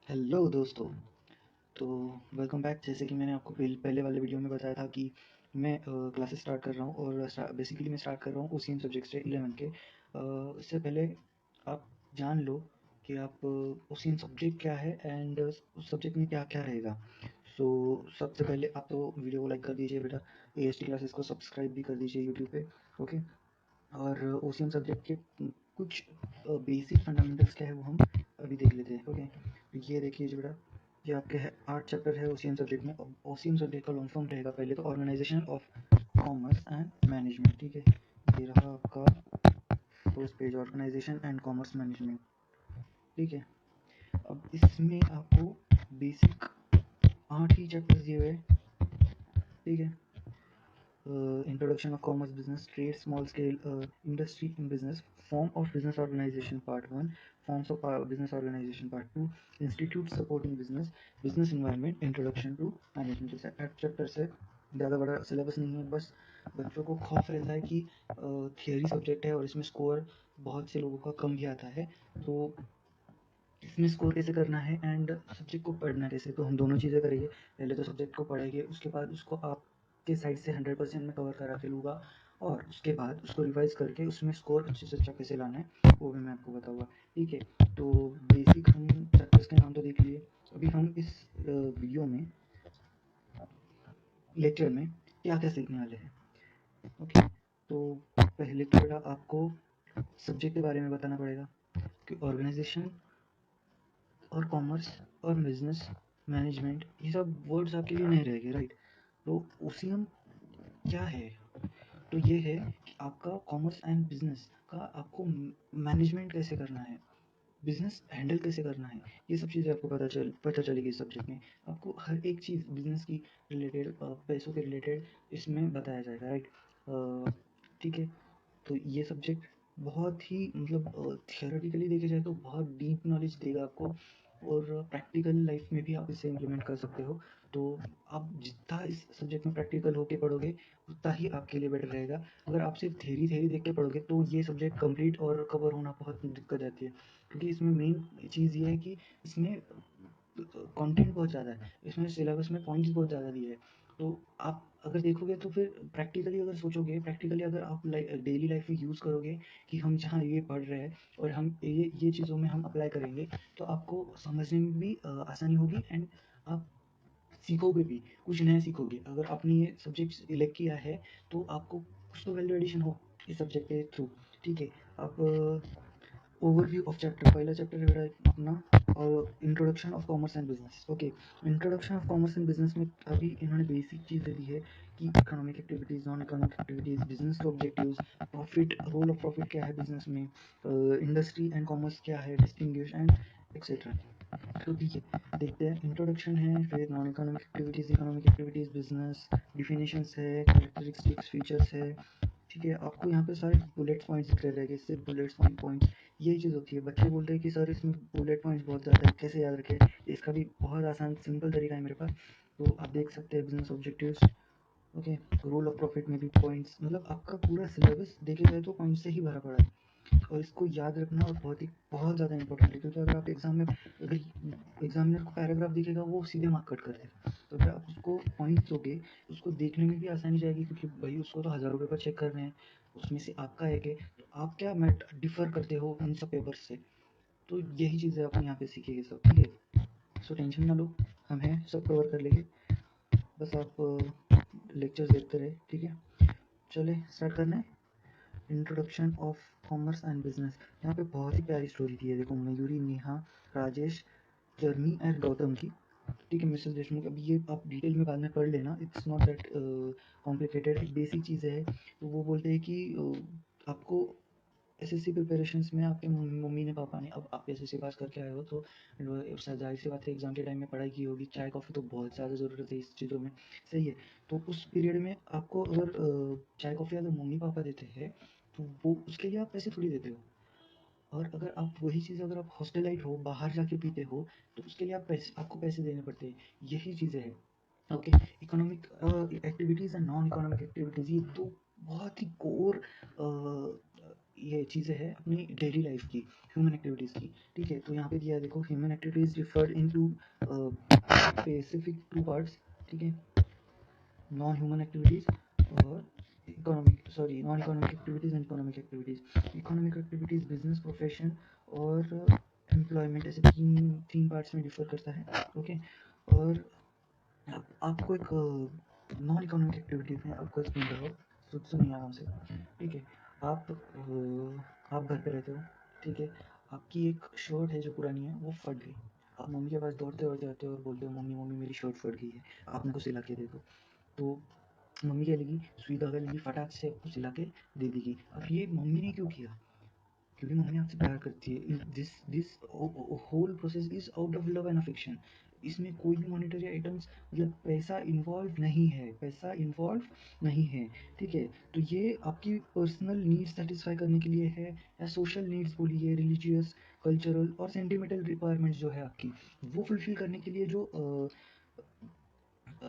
Hello दोस्तों। तो welcome back. जैसे कि मैंने आपको पहले वाले वीडियो में बताया था कि मैं क्लासेस स्टार्ट कर रहा हूँ और बेसिकली मैं स्टार्ट कर रहा हूँ ओसीएम सब्जेक्ट से 11 के। इससे पहले आप जान लो कि आप ओसीएम सब्जेक्ट क्या है एंड उस सब्जेक्ट में क्या क्या रहेगा। सो सबसे पहले आप तो वीडियो को लाइक कर दीजिए बेटा। एएसटी क्लासेस को सब्सक्राइब भी कर दीजिए यूट्यूब पे। ओके। और ओसीएम सब्जेक्ट के कुछ बेसिक फंडामेंटल्स क्या है वो हम अभी देख लेते हैं। ओके, ये देखिए बेटा, ये आपके है 8 चैप्टर है ओसीएम सब्जेक्ट में। ओसीएम सब्जेक्ट का लॉन्ग फॉर्म रहेगा पहले तो organisation of commerce and management. ठीक है, ये रहा आपका first page, organisation and commerce management. ठीक है, अब इसमें आपको बेसिक 8 ही चैप्टर्स दिए हुए। ठीक है, introduction of commerce, business, trade, small scale industry in business, form of business organization part 1, forms of business organization part 2, institute supporting business, business environment, introduction to management। जैसे 8 चैप्टर से ज़्यादा बड़ा syllabus नहीं है, बस बच्चों को खौफ रहता है कि थियोरी सब्जेक्ट है और इसमें स्कोर बहुत से लोगों का कम भी आता है। तो इसमें स्कोर कैसे करना है एंड सब्जेक्ट को पढ़ना कैसे, तो हम दोनों चीज़ें करेंगे। पहले तो सब्जेक्ट को पढ़ेंगे, उसके बाद उसको आपके साइड से 100% में कवर करा के लूँगा और उसके बाद उसको रिवाइज करके उसमें स्कोर अच्छे से अच्छा कैसे लाना है वो भी मैं आपको बताऊँगा। ठीक है, तो बेसिक हम चैप्टर्स के नाम तो देख लिए। अभी हम इस वीडियो में लेक्चर में क्या क्या सीखने वाले हैं। ओके, तो पहले तो बेटा आपको सब्जेक्ट के बारे में बताना पड़ेगा कि ऑर्गेनाइजेशन और कॉमर्स और बिजनेस मैनेजमेंट ये सब वर्ड्स आपके लिए नहीं रहेंगे, राइट। तो ओसीएम क्या है, तो ये है कि आपका कॉमर्स एंड बिजनेस का आपको मैनेजमेंट कैसे करना है, बिजनेस हैंडल कैसे करना है, ये सब चीज़ें आपको पता चलेगी इस सब्जेक्ट में। आपको हर एक चीज़ बिजनेस की रिलेटेड, पैसों के रिलेटेड इसमें बताया जाएगा, राइट। ठीक है, तो ये सब्जेक्ट बहुत ही मतलब थियोरेटिकली देखे जाए तो बहुत डीप नॉलेज देगा आपको और प्रैक्टिकल लाइफ में भी आप इसे इम्प्लीमेंट कर सकते हो। तो आप जितना इस सब्जेक्ट में प्रैक्टिकल होके पढ़ोगे उतना ही आपके लिए बेटर रहेगा। अगर आप सिर्फ थ्योरी थ्योरी देख के पढ़ोगे तो ये सब्जेक्ट कंप्लीट और कवर होना बहुत दिक्कत आती है, क्योंकि इसमें मेन चीज़ ये है कि इसमें कंटेंट बहुत ज़्यादा है, इसमें सिलेबस में पॉइंट्स बहुत ज़्यादा दिए हैं। तो आप अगर देखोगे तो फिर प्रैक्टिकली अगर सोचोगे, प्रैक्टिकली अगर आप डेली लाइफ में यूज़ करोगे कि हम जहाँ ये पढ़ रहे हैं और हम ये चीज़ों में हम अप्लाई करेंगे तो आपको समझने में भी आसानी होगी एंड आप सीखोगे भी, कुछ नया सीखोगे। अगर आपने ये सब्जेक्ट सिलेक्ट किया है तो आपको कुछ तो वैल्यू एडिशन हो इस सब्जेक्ट के थ्रू। ठीक है, आप ओवरव्यू ऑफ चैप्टर, पहला चैप्टर है मेरा अपना और introduction of commerce and business. Okay, introduction of commerce and business में अभी इन्होंने बेसिक चीज़ें दी है कि economic activities, non economic activities, business के objectives, profit, role of profit क्या है बिजनेस में, इंडस्ट्री एंड कॉमर्स क्या है, डिस्टिंग्विश एंड एक्सेट्रा। तो ठीक है, देखते हैं। इंट्रोडक्शन है, फिर non economic activities, economic activities, business definitions है, कैरेक्टरिस्टिक्स, फीचर्स है। ठीक है, आपको यहाँ पे सारे बुलेट पॉइंट्स दिख रहे रहेंगे, सिर्फ बुलेट्स पॉइंट्स। यही चीज़ होती है, बच्चे बोलते हैं कि सर इसमें बुलेट पॉइंट्स बहुत ज़्यादा है, कैसे याद रखें। इसका भी बहुत आसान सिंपल तरीका है मेरे पास। तो आप देख सकते हैं business objectives. Okay, rule of profit में भी पॉइंट्स, मतलब आपका पूरा सिलेबस देखे जाए तो पॉइंट से ही भरा पड़ा है और इसको याद रखना और बहुत ज़्यादा इंपॉर्टेंट है, क्योंकि अगर आप एग्जाम में, अगर एग्जामिनर को पैराग्राफ दिखेगा वो सीधे मार्क कट कर देगा। तो अगर आप उसको पॉइंट्स दोगे उसको देखने में भी आसानी जाएगी, क्योंकि भाई उसको तो हज़ारों पेपर चेक कर रहे हैं, उसमें से आपका एक है, तो आप क्या मैट डिफ़र करते हो उन सब पेपर से। तो यही चीज़ें अपन यहाँ पे सीखेंगे सब। ठीक है, सो टेंशन ना लो, हम हैं, सब कवर कर लेंगे। बस आप लेक्चर्स देखते रहे। ठीक है, चले स्टार्ट करना है। Introduction of commerce and business. यहाँ पे बहुत ही प्यारी स्टोरी थी है, देखो, मयूरी, नेहा, राजेश, चरनी एंड गौतम की। ठीक है, मिसेस देशमुख। अभी ये आप डिटेल में बाद में पढ़ लेना, it's not that complicated, basic चीज़ें हैं। तो वो बोलते हैं कि आपको एसएससी प्रिपरेशंस में आपके मम्मी ने, पापा ने, अब आप एसएससी पास करके आए हो तो जाहिर सी बात है एग्जाम के टाइम में पढ़ाई की होगी, चाय कॉफ़ी तो बहुत ज़्यादा ज़रूरत है इस चीज़ों में। सही है, तो उस पीरियड में आपको अगर चाय कॉफ़ी अगर मम्मी पापा देते हैं तो वो उसके लिए आप पैसे थोड़ी देते हो। और अगर आप वही चीज़ अगर आप हॉस्टलाइट हो, बाहर जाके पीते हो, तो उसके लिए आपको पैसे देने पड़ते हैं। यही चीज़ें हैं। Okay, economic activities and non economic activities, ये तो बहुत ही कोर ये चीज़ें हैं अपनी डेली लाइफ की, ह्यूमन एक्टिविटीज़ की, ठीक है। तो यहाँ पे दिया है देखो, human activities differ into specific two parts, ठीक है, नॉन ह्यूमन एक्टिविटीज़ और non economic activities and economic activities. Economic activities business, profession और एम्प्लॉयमेंट, ऐसे तीन तीन पार्ट्स में डिफर करता है, ओके। और आपको एक नॉन इकोनॉमिक एक्टिविटीज में आपको एक्सप्लेन कर रहा हूँ, सुनिए आराम से, ठीक है। आप घर पे रहते हो, ठीक है, आपकी एक शर्ट है जो पुरानी है वो फट गई, आप मम्मी के पास दौड़ते दौड़ते आते हो और बोलते हो मम्मी मम्मी मेरी शर्ट फट गई है, आप मेरे को सिला के दे दो। तो मम्मी क्या लेगी, सुई धागा लेगी, फटाक से आपको सिला के दे देगी। अब ये मम्मी ने क्यों किया, क्योंकि मम्मी आपसे प्यार करती है। This this whole process is out of love and affection. इसमें कोई भी मॉनेटरी आइटम्स, मतलब पैसा इन्वॉल्व नहीं है, पैसा इन्वॉल्व नहीं है, ठीक है। तो ये आपकी पर्सनल नीड्स सेटिस्फाई करने के लिए है, या सोशल नीड्स बोलिए, रिलीजियस, कल्चरल और सेंटिमेंटल रिक्वायरमेंट्स जो है आपकी, वो फुलफिल करने के लिए जो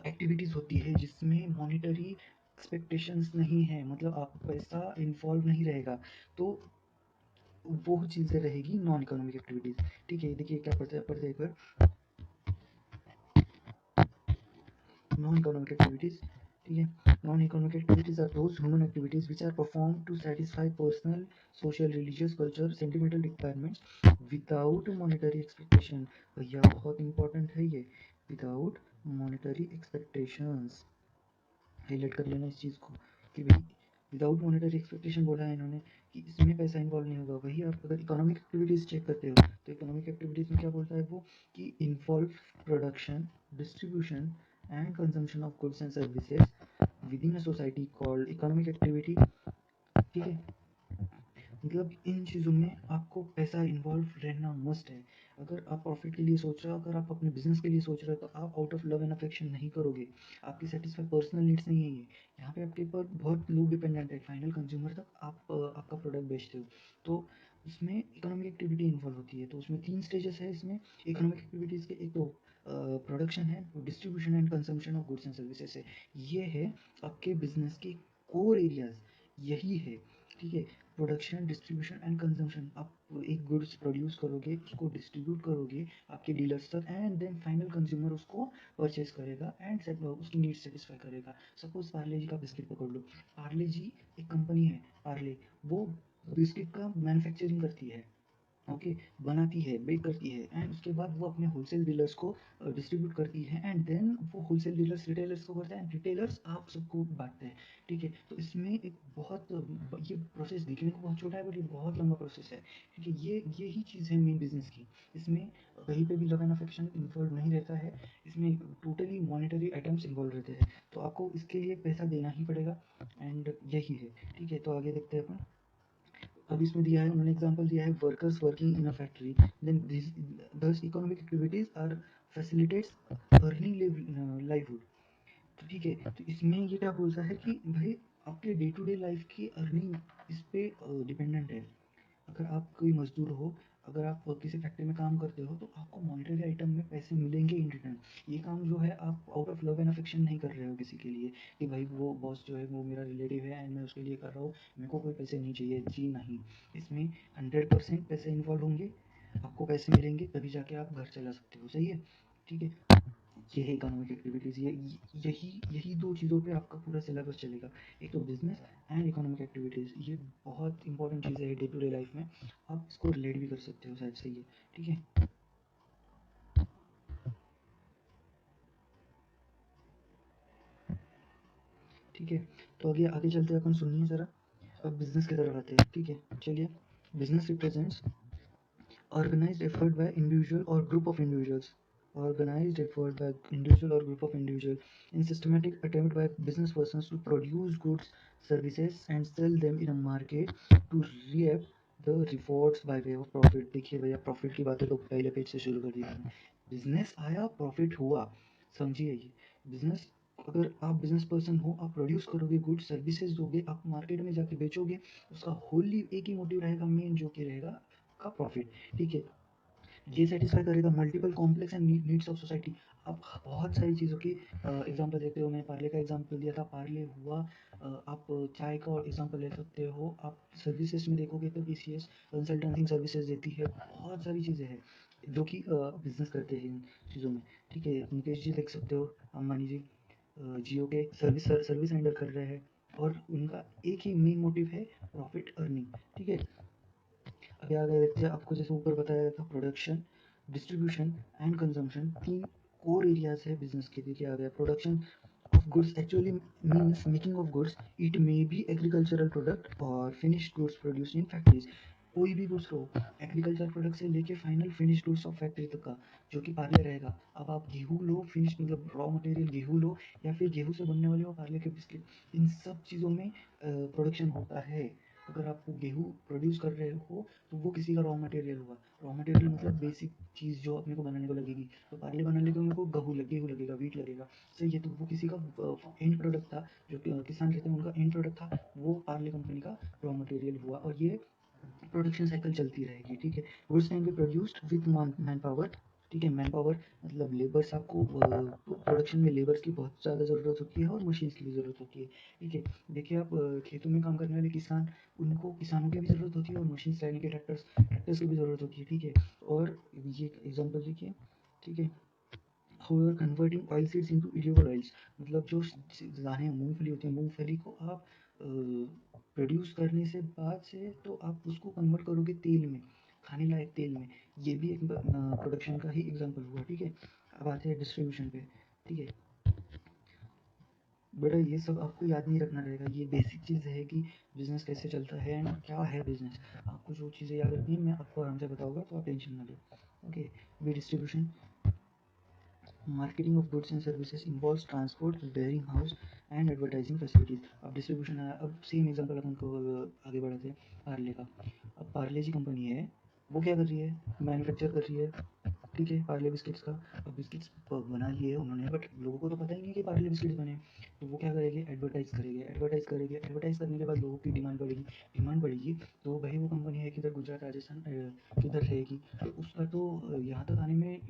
एक्टिविटीज़ होती है जिसमें मॉनेटरी एक्सपेक्टेशंस नहीं है, मतलब आप पैसा इन्वॉल्व नहीं रहेगा, तो वो चीज़ें रहेगी नॉन इकोनॉमिक एक्टिविटीज़, ठीक है। देखिए क्या पढ़ते हैं एक बार, नॉन इकोनॉमिक एक्टिविटीज़, ठीक है। Non economic activities are those human activities which are perform to satisfy personal, social, religious, culture, sentimental requirements without monetary expectation. भैया बहुत इंपॉर्टेंट है ये, विदाउट मॉनेटरी एक्सपेक्टेशंस, हाईलाइट कर लेना इस चीज़ को कि भाई विदाउट मॉनेटरी एक्सपेक्टेशन बोला है इन्होंने कि इसमें पैसा इन्वॉल्व नहीं होगा। वही आप अगर इकोनॉमिक एक्टिविटीज़ चेक करते हो तो इकोनॉमिक एक्टिविटीज़ में क्या बोलता है वो, कि involve production, distribution and consumption of goods and services with in a society called economic activity, ठीक है। मतलब इन चीज़ों में आपको पैसा इन्वॉल्व रहना मस्ट है। अगर आप प्रॉफिट के लिए सोच रहे हो, अगर आप अपने बिजनेस के लिए सोच रहे हो, तो आप out of love and affection नहीं करोगे, आपकी सेटिस्फाई पर्सनल नीड्स नहीं है ये। यहाँ पे आपके ऊपर बहुत लोग डिपेंडेंट है, फाइनल कंज्यूमर तक आप आपका प्रोडक्ट बेचते हो, तो उसमें इकोनॉमिक एक्टिविटी इन्वॉल्व होती है। तो उसमें तीन स्टेजेस है इसमें इकोनॉमिक एक्टिविटीज़ के, एक तो प्रोडक्शन है, distribution and consumption of goods and services है, ये है आपके बिजनेस के कोर एरियाज, यही है, ठीक है। प्रोडक्शन, डिस्ट्रीब्यूशन एंड कंजम्पशन, आप एक गुड्स प्रोड्यूस करोगे, उसको डिस्ट्रीब्यूट करोगे आपके डीलर्स तक, एंड देन फाइनल कंज्यूमर उसको परचेज करेगा एंड उसकी नीड सेटिस्फाई करेगा। सपोज पार्ले जी का बिस्किट पकड़ लो, पार्ले जी एक कंपनी है, पार्ले, वो बिस्किट का मैन्युफैक्चरिंग करती है, ओके, बनाती है, बेक करती है, एंड उसके बाद वो अपने होलसेल डीलर्स को डिस्ट्रीब्यूट करती है, एंड देन वो होलसेल डीलर्स रिटेलर्स को करते हैं, एंड रिटेलर्स आप सबको बांटते हैं, ठीक है। तो इसमें एक बहुत ये प्रोसेस दिखने को बहुत छोटा है बट ये बहुत लंबा प्रोसेस है, ठीक है। ये ही चीज़ है मेन बिजनेस की। इसमें कहीं पे भी लव एंड अफेक्शन इन्वॉल्व नहीं रहता है, इसमें टोटली मॉनेटरी आइटम्स इन्वॉल्व रहते हैं, तो आपको इसके लिए पैसा देना ही पड़ेगा, एंड यही है, ठीक है। तो आगे देखते हैं अपन। अब इसमें दिया है, उन्होंने एग्जांपल दिया है, workers working in a factory, then these economic activities are facilitates earning livelihood, तो ठीक है। तो इसमें ये क्या बोलता है कि भाई आपके डे टू डे लाइफ की अर्निंग इस पे डिपेंडेंट है। अगर आप कोई मजदूर हो, अगर आप किसी फैक्ट्री में काम करते हो, तो आपको मॉनेटरी आइटम में पैसे मिलेंगे इन रिटर्न। ये काम जो है आप out of love and affection नहीं कर रहे हो किसी के लिए, कि भाई वो बॉस जो है वो मेरा रिलेटिव है एंड मैं उसके लिए कर रहा हूँ, मेरे को कोई पैसे नहीं चाहिए जी, नहीं। इसमें 100% पैसे इन्वॉल्व होंगे, आपको पैसे मिलेंगे तभी जाके आप घर चला सकते हो, सही है, ठीक है। ये है इकोनॉमिक एक्टिविटीज़, ये यही यही दो चीज़ों पे आपका पूरा सिलेबस चलेगा, एक तो बिजनेस एंड इकोनॉमिक एक्टिविटीज़। ये बहुत इंपॉर्टेंट चीज़ है डे टू डे लाइफ में, आप इसको रिलेट भी कर सकते हो शायद, सही है, ठीक है। ठीक है, तो आगे आगे चलते हैं अपन, सुनिए ज़रा। अब बिजनेस की तरफ आते हैं, ठीक है, चलिए। Business represents organized effort by individual or group of individuals, organized effort by individual or group of individual in systematic attempt by business persons to produce goods, services and sell them in a market to reap the rewards by way of profit। देखिए भैया, profit की बातें तो पहले page से शुरू कर दी मैंने, बिजनेस आया, प्रॉफिट हुआ, समझिए ये बिजनेस। अगर आप बिजनेस पर्सन हो, आप प्रोड्यूस करोगे, गुड सर्विसेज दोगे, आप मार्केट में जाके बेचोगे, उसका होली एक ही मोटिव रहेगा मेन, जो कि रहेगा का प्रॉफिट, ठीक है। ये सेटिस्फाई करेगा multiple complex and needs of society. आप बहुत सारी चीज़ों की एग्जांपल देते हो। मैं पार्ले का एग्जांपल दिया था, पार्ले हुआ। आप चाय का एग्जांपल ले सकते हो। आप सर्विसेज में देखोगे तो TCS कंसल्टेंसिंग सर्विसेज देती है। बहुत सारी चीज़ें हैं जो कि बिजनेस करते हैं इन चीज़ों में। ठीक है, मुकेश जी देख सकते हो, अंबानी जी जियो के सर्विस रेंडर कर रहे हैं और उनका एक ही मेन मोटिव है प्रॉफिट अर्निंग। ठीक है, अभी आगे देखते हैं। आपको जैसे ऊपर बताया गया था, प्रोडक्शन, डिस्ट्रीब्यूशन एंड कंजम्पशन तीन कोर एरियाज है बिजनेस के। देखिए आ गया production of goods actually means making of goods. It may be agricultural product or finished goods produced in factories. कोई भी गुड्स हो, एग्रीकल्चर प्रोडक्ट से लेके final finish goods of factory तक का, जो कि पार्ले रहेगा। अब आप गेहूँ लो, फिनिश मतलब रॉ मटेरियल गेहूँ लो, या फिर गेहूँ से बनने वाले हो पार्ले के बिस्किट, इन सब चीज़ों में प्रोडक्शन होता है। अगर आप गेहूँ प्रोड्यूस कर रहे हो तो वो किसी का रॉ मटेरियल हुआ। रॉ मटेरियल मतलब बेसिक चीज़ जो अपने को बनाने को लगेगी। तो पार्ले बनाने के उनको गेहूँ लगेगा, व्हीट लगेगा, सही है। तो वो किसी का एंड प्रोडक्ट था, जो किसान रहते हैं उनका एंड प्रोडक्ट था, वो पार्ले कंपनी का रॉ मटेरियल हुआ। और ये प्रोडक्शन साइकिल चलती रहेगी। ठीक है, goods can be produced with man power. ठीक है, मैन पावर मतलब लेबर्स। आपको प्रोडक्शन में लेबर्स की बहुत ज़्यादा ज़रूरत होती है और मशीन्स की भी ज़रूरत होती है। ठीक है, देखिए आप खेतों में काम करने वाले किसान, उनको किसानों की भी ज़रूरत होती है और मशीन्स लाने के ट्रैक्टर्स की भी ज़रूरत होती है। ठीक है, और ये एग्जाम्पल देखिए। ठीक है, however converting oil seeds into edible oils, मतलब जो दाने मूंगफली होती है, मूंगफली को आप प्रोड्यूस करने से बाद से तो आप उसको कन्वर्ट करोगे तेल में, खाने लायक तेल में। ये भी एक प्रोडक्शन का ही एग्जांपल हुआ। ठीक है, अब आते हैं डिस्ट्रीब्यूशन पे। ठीक है, बड़ा ये सब आपको याद नहीं रखना रहेगा। ये बेसिक चीज़ है कि बिजनेस कैसे चलता है एंड क्या है बिजनेस। आपको जो चीज़ें याद रखनी है मैं आपको आराम से बताऊंगा, तो आप टेंशन ना लो। Okay, we distribution, marketing of goods and services involves transport, wearing house and advertising facilities. अब डिस्ट्रीब्यूशन आया। अब सेम एग्जांपल अपन को आगे बढ़ाते हैं पार्ले का। अब पार्ले जी कंपनी है, वो क्या कर रही है, मैन्युफैक्चर कर रही है। ठीक है, पार्ले बिस्किट्स का। अब बिस्किट्स बना लिए उन्होंने, बट लोगों को तो पता ही नहीं कि पार्ले बिस्किट्स बने। तो वो क्या करेंगे, एडवर्टाइज करने के बाद लोगों की डिमांड बढ़ेगी। तो भाई वो कंपनी है किधर, गुजरात राजस्थान किधर रहेगी, तो उसका तो यहाँ तक आने में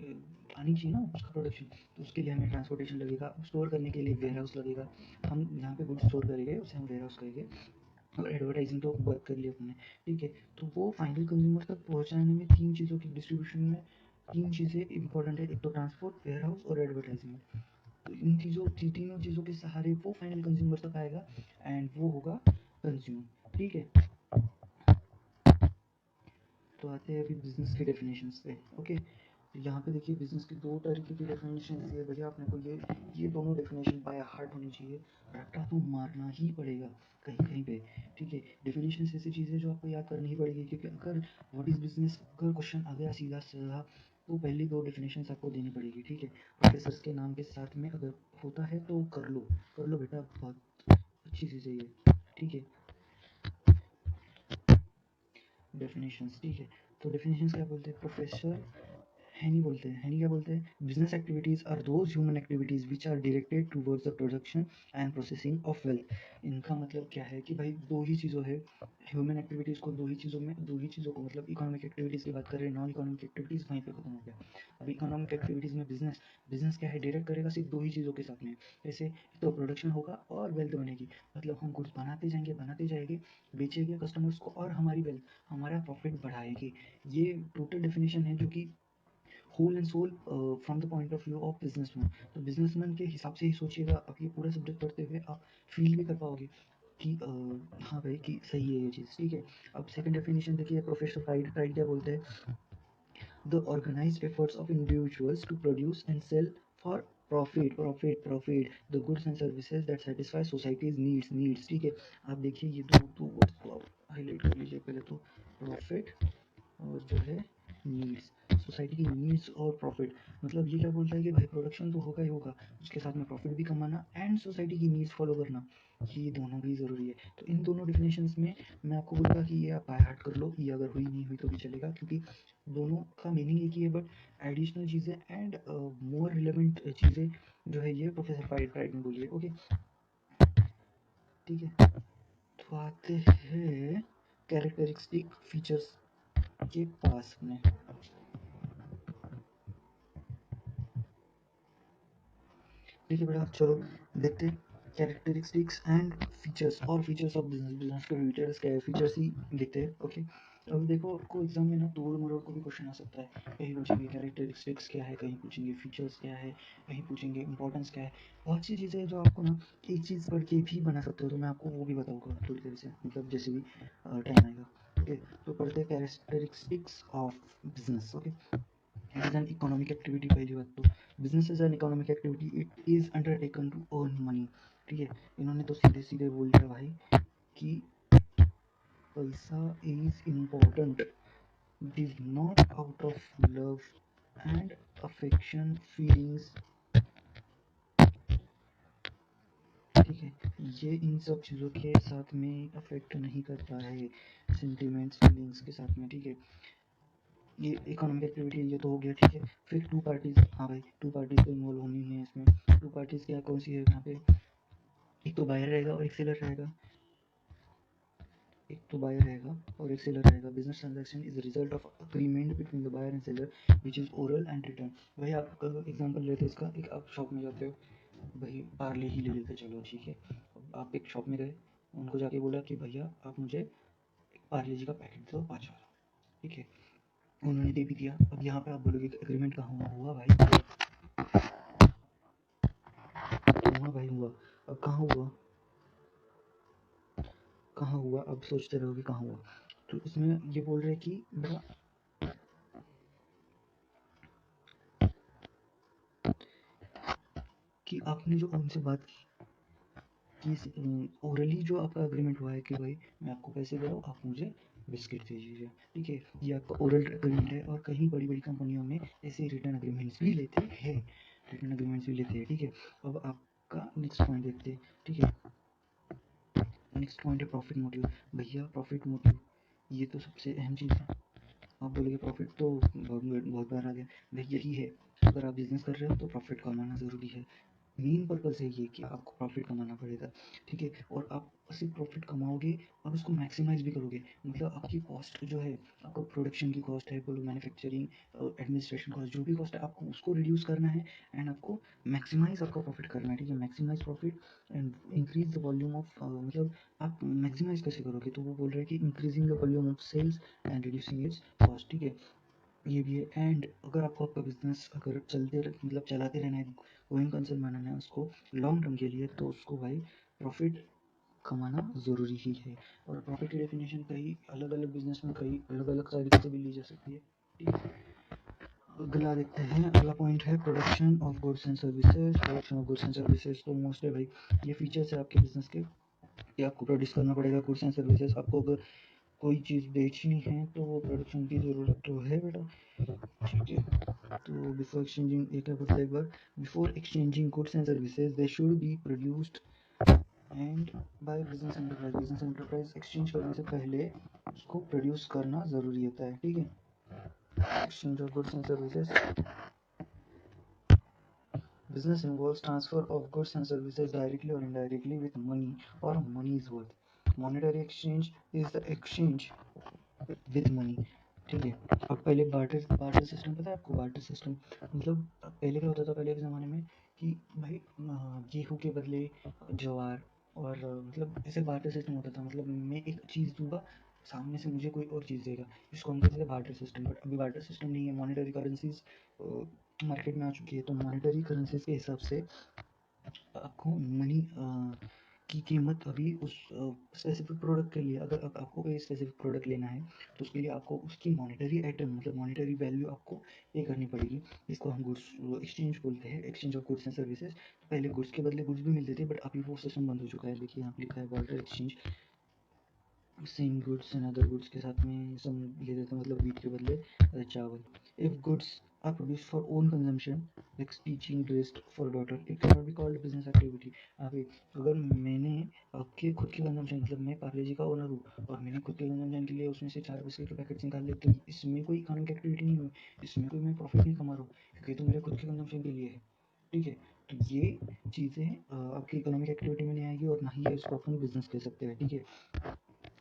आनी चाहिए ना उसका प्रोडक्शन। तो उसके लिए हमें ट्रांसपोर्टेशन लगेगा, स्टोर करने के लिए वेयर हाउस लगेगा। हम यहाँ पे गुड्स स्टोर करेंगे, उसे हम वेयर हाउस करेंगे। और एडवर्टाइजिंग तो बात कर ली अपने। ठीक है, तो वो फाइनल कंज्यूमर तक पहुँचाने में तीन चीज़ों की, डिस्ट्रीब्यूशन में तीन चीज़ें इंपॉर्टेंट है। एक तो ट्रांसपोर्ट, वेयर हाउस और एडवर्टाइजिंग। तो इन तीनों चीज़ों के सहारे वो फाइनल कंज्यूमर तक आएगा एंड वो होगा कंज्यूम। ठीक है, तो आते हैं अभी बिजनेस की डेफिनेशंस पे। ओके, तो यहाँ पे देखिए बिजनेस की दो तरीके की डेफिनेशन है भैया। अपने को ये दोनों डेफिनेशन बाय हार्ट होनी चाहिए, रट्टा तो मारना ही पड़ेगा कहीं कहीं पे। ठीक है, डेफिनेशन ऐसी चीज़ है जो आपको याद करनी ही पड़ेगी, क्योंकि अगर व्हाट इज बिजनेस अगर क्वेश्चन आ गया सीधा सीधा, तो पहली दो डेफिनेशन आपको देनी पड़ेगी। ठीक है, प्रोफेसर के नाम के साथ में अगर होता है तो कर लो बेटा, बहुत अच्छी चीज़ है ये। ठीक है, डेफिनेशंस। ठीक है, तो डेफिनेशंस क्या बोलते हैं प्रोफेसर हैनी बोलते हैं। हैनी क्या बोलते हैं, business activities are those human activities which are directed towards the production and processing of wealth. इनका मतलब क्या है कि भाई दो ही चीज़ों है, ह्यूमन एक्टिविटीज़ को दो ही चीज़ों को मतलब इकोनॉमिक एक्टिविटीज़ की बात करें, नॉन इकोनॉमिक एक्टिविटीज़ वहीं पे खत्म हो गया। अब इकोनॉमिक एक्टिविटीज़ में बिजनेस क्या है, डायरेक्ट करेगा सिर्फ दो ही चीज़ों के साथ में। जैसे तो प्रोडक्शन होगा और वेल्थ बनेगी, मतलब हम गुड्स बनाते जाएंगे, बेचेंगे कस्टमर्स को और हमारी वेल्थ, हमारा प्रॉफिट बढ़ाएगी। ये टोटल डेफिनेशन है जो कि whole and sole from the point of view of businessman. तो बिजनेसमैन के हिसाब से ही सोचिएगा। अब ये पूरा सब्जेक्ट पढ़ते हुए आप फील भी कर पाओगे कि हाँ भाई कि सही है ये चीज़। ठीक है, अब सेकंड डेफिनेशन देखिए, प्रोफेसर फ्राइड क्या बोलते हैं, the organized efforts of individuals to produce and sell for profit the goods and services that satisfy society's needs। ठीक है, आप देखिए ये दो वर्ड्स को आप हाईलाइट कर लीजिए पहले तो, प्रॉफिट और जो है नीड्स, सोसाइटी की नीड्स और प्रॉफिट। मतलब ये क्या बोलता है कि भाई प्रोडक्शन तो होगा ही होगा, उसके साथ में प्रॉफिट भी कमाना एंड सोसाइटी की नीड्स फॉलो करना, ये दोनों भी ज़रूरी है। तो इन दोनों डिफिनेशंस में मैं आपको बोलूँगा कि ये आप बाय हार्ट कर लो, ये अगर हुई नहीं हुई तो भी चलेगा, क्योंकि दोनों का मीनिंग एक ही है, बट एडिशनल चीज़ें एंड मोर रिलेवेंट चीज़ें जो है ये प्रोफेसर फ्राइड ने बोली है। ओके, ठीक है, तो आते हैं कैरेक्टरिस्टिक फीचर्स के पास में। ठीक है बेटा, चलो देखते हैं कैरेक्टरिस्टिक्स एंड फीचर्स और फीचर्स ऑफ बिजनेस। बिजनेस के फीचर्स क्या है, फीचर्स ही देखते हैं। ओके, अब देखो आपको एग्जाम में ना तोड़ मरोड़ को भी क्वेश्चन आ सकता है। कहीं पूछेंगे कैरेक्टरिस्टिक्स क्या है, कहीं पूछेंगे फीचर्स क्या है, कहीं पूछेंगे इंपॉर्टेंस क्या है। बहुत सी चीज़ें हैं जो आपको ना एक चीज़ पढ़ के भी बना सकते हो, तो मैं आपको वो भी बताऊँगा थोड़ी देर से, मतलब जैसे भी टाइम आएगा। ओके, तो पढ़ते हैं characteristics of business. Okay, it is an economic activity. पहली बात तो business is an economic activity, it is undertaken to earn money. ठीक है, इन्होंने तो सीधे सीधे बोल दिया भाई कि पैसा is important, it is not out of love and affection feelings. ठीक है, ये इन सब चीज़ों के साथ में अफेक्ट नहीं करता है, सेंटिमेंट्स फीलिंग्स के साथ में। ठीक है, ये इकोनॉमिक एक्टिविटी ये तो हो गया। ठीक है, फिर टू पार्टीज, हाँ भाई टू पार्टीज तो इन्वॉल्व होनी है इसमें। टू पार्टीज क्या कौन सी है यहाँ पे, एक तो बायर रहेगा और एक सेलर रहेगा, एक तो बायर रहेगा और एक सेलर रहेगा। Business transaction is result of agreement between the buyer and seller which is oral and written. भाई आप एग्जांपल लेते हैं इसका, एक आप शॉप में जाते हो, भाई पार्ले ही ले लेते चलो, ठीक है। आप एक शॉप में गए, उनको जाके बोला कि भैया आप मुझे एक पार्ले जी का पैकेट दो 5 वाला। ठीक है, उन्होंने दे भी दिया। अब यहाँ पे आप बोलोगे कि एग्रीमेंट कहाँ हुआ भाई, हुआ भाई हुआ। अब कहाँ हुआ, कहाँ हुआ, अब सोचते रहोगे कहाँ हुआ। तो इसमें ये बोल रहे हैं कि बेटा कि आपने जो उनसे बात की कि ओरली जो आपका एग्रीमेंट हुआ है कि भाई मैं आपको पैसे दे रहा हूँ, आप मुझे बिस्किट दे दीजिए। ठीक है, ये आपका ओरल एग्रीमेंट है। और कहीं बड़ी बड़ी कंपनियों में ऐसे रिटर्न एग्रीमेंट्स भी लेते हैं, रिटर्न एग्रीमेंट्स भी लेते हैं। ठीक है, अब आपका नेक्स्ट पॉइंट देखते हैं। ठीक है, नेक्स्ट पॉइंट है प्रॉफिट मोटिव। भैया प्रॉफिट मोटिव ये तो सबसे अहम चीज़ है। आप बोलोगे प्रॉफिट तो बहुत बार आ गया, भाई यही है। अगर आप बिजनेस कर रहे हो तो प्रॉफिट कमाना ज़रूरी है। मेन पर्पज़ है ये कि आपको प्रॉफिट कमाना पड़ेगा। ठीक है, और आप सिर्फ प्रॉफिट कमाओगे और उसको मैक्सिमाइज भी करोगे। मतलब आपकी कॉस्ट जो है, आपको प्रोडक्शन की कॉस्ट है, बोलो मैन्युफैक्चरिंग, एडमिनिस्ट्रेशन कॉस्ट, जो भी कॉस्ट है आपको उसको रिड्यूस करना है एंड आपको मैक्सिमाइज आपका प्रॉफिट करना है। ठीक है, maximise profit and increase the volume of, मतलब आप मैक्सिमाइज कैसे करोगे, तो वो बोल रहे हैं कि increasing the volume of sales and reducing its cost. ठीक है, ये भी है। एंड अगर आपको आपका बिजनेस अगर मतलब चलाते रहना है, गोइंग कंसर्न बनाना है उसको लॉन्ग टर्म के लिए, तो उसको भाई प्रॉफिट कमाना ज़रूरी ही है। और प्रॉफिट की डेफिनेशन कई अलग अलग बिजनेस में कई अलग अलग तरीके से भी ली जा सकती है। ठीक है, अगला देखते हैं। अगला पॉइंट है production of goods and services. Production of goods and services तो मोस्ट है भाई, ये फीचर्स है आपके बिजनेस के कि आपको प्रोड्यूस करना पड़ेगा गुड्स एंड सर्विसेज। आपको अगर कोई चीज़ बेचनी है तो वो प्रोडक्शन की ज़रूरत तो है बेटा। ठीक है, तो बिफोर एक्सचेंजिंग, एक है बोलता है एक बार, before exchanging goods and services they should be produced and by business enterprise. Business enterprise exchange करने से पहले उसको प्रोड्यूस करना ज़रूरी होता है। ठीक है, exchange of goods and services, business involves transfer of goods and services directly or indirectly with money or money's worth. Monetary exchange is the exchange with money। ठीक है, अब पहले बार्टर बार्टर सिस्टम पता है आपको, बार्टर सिस्टम मतलब पहले क्या होता था, पहले के ज़माने में कि भाई गेहूँ के बदले ज्वार, और मतलब ऐसे बार्टर सिस्टम होता था। मतलब मैं एक चीज़ दूंगा, सामने से मुझे कोई और चीज़ देगा, इसको हम कहते थे बार्टर सिस्टम। बट अभी बार्टर सिस्टम नहीं है, मॉनेटरी करेंसीज मार्केट में आ चुकी है। तो मॉनेटरी करेंसीज के हिसाब से आपको मनी की कीमत अभी उस स्पेसिफिक प्रोडक्ट के लिए, अगर आपको कोई स्पेसिफिक प्रोडक्ट लेना है तो उसके लिए आपको उसकी मॉनेटरी आइटम मतलब मॉनेटरी वैल्यू आपको पे करनी पड़ेगी। इसको हम गुड्स एक्सचेंज बोलते हैं, exchange of goods and services. तो पहले गुड्स के बदले गुड्स भी मिलते थे, बट अभी वो सिस्टम बंद हो चुका है। देखिए यहाँ पे लिखा है barter exchange, same goods and other goods के साथ में सम ले देते हैं, मतलब वीट के बदले चावल। If goods are produce for own consumption like stitching dress for daughter, it can not be called business activity. अभी अगर मैंने आपके खुद के कंजम्पशन, मतलब मैं पार्ले जी का ओनर हूँ और मैंने खुद के कंजम्पशन के लिए उसमें से 4 बिस्किट के पैकेट निकाल लिए, तो इसमें कोई इकोनॉमिक एक्टिविटी नहीं हुई, इसमें कोई मैं प्रॉफिट नहीं कमा रहा हूँ, क्योंकि तो मेरे खुद के कंजम्पशन के लिए है। ठीक है, तो ये चीज़ें आपकी इकोनॉमिक एक्टिविटी में नहीं आएगी और ना ही इसको अपन बिजनेस कह सकते हैं। ठीक है,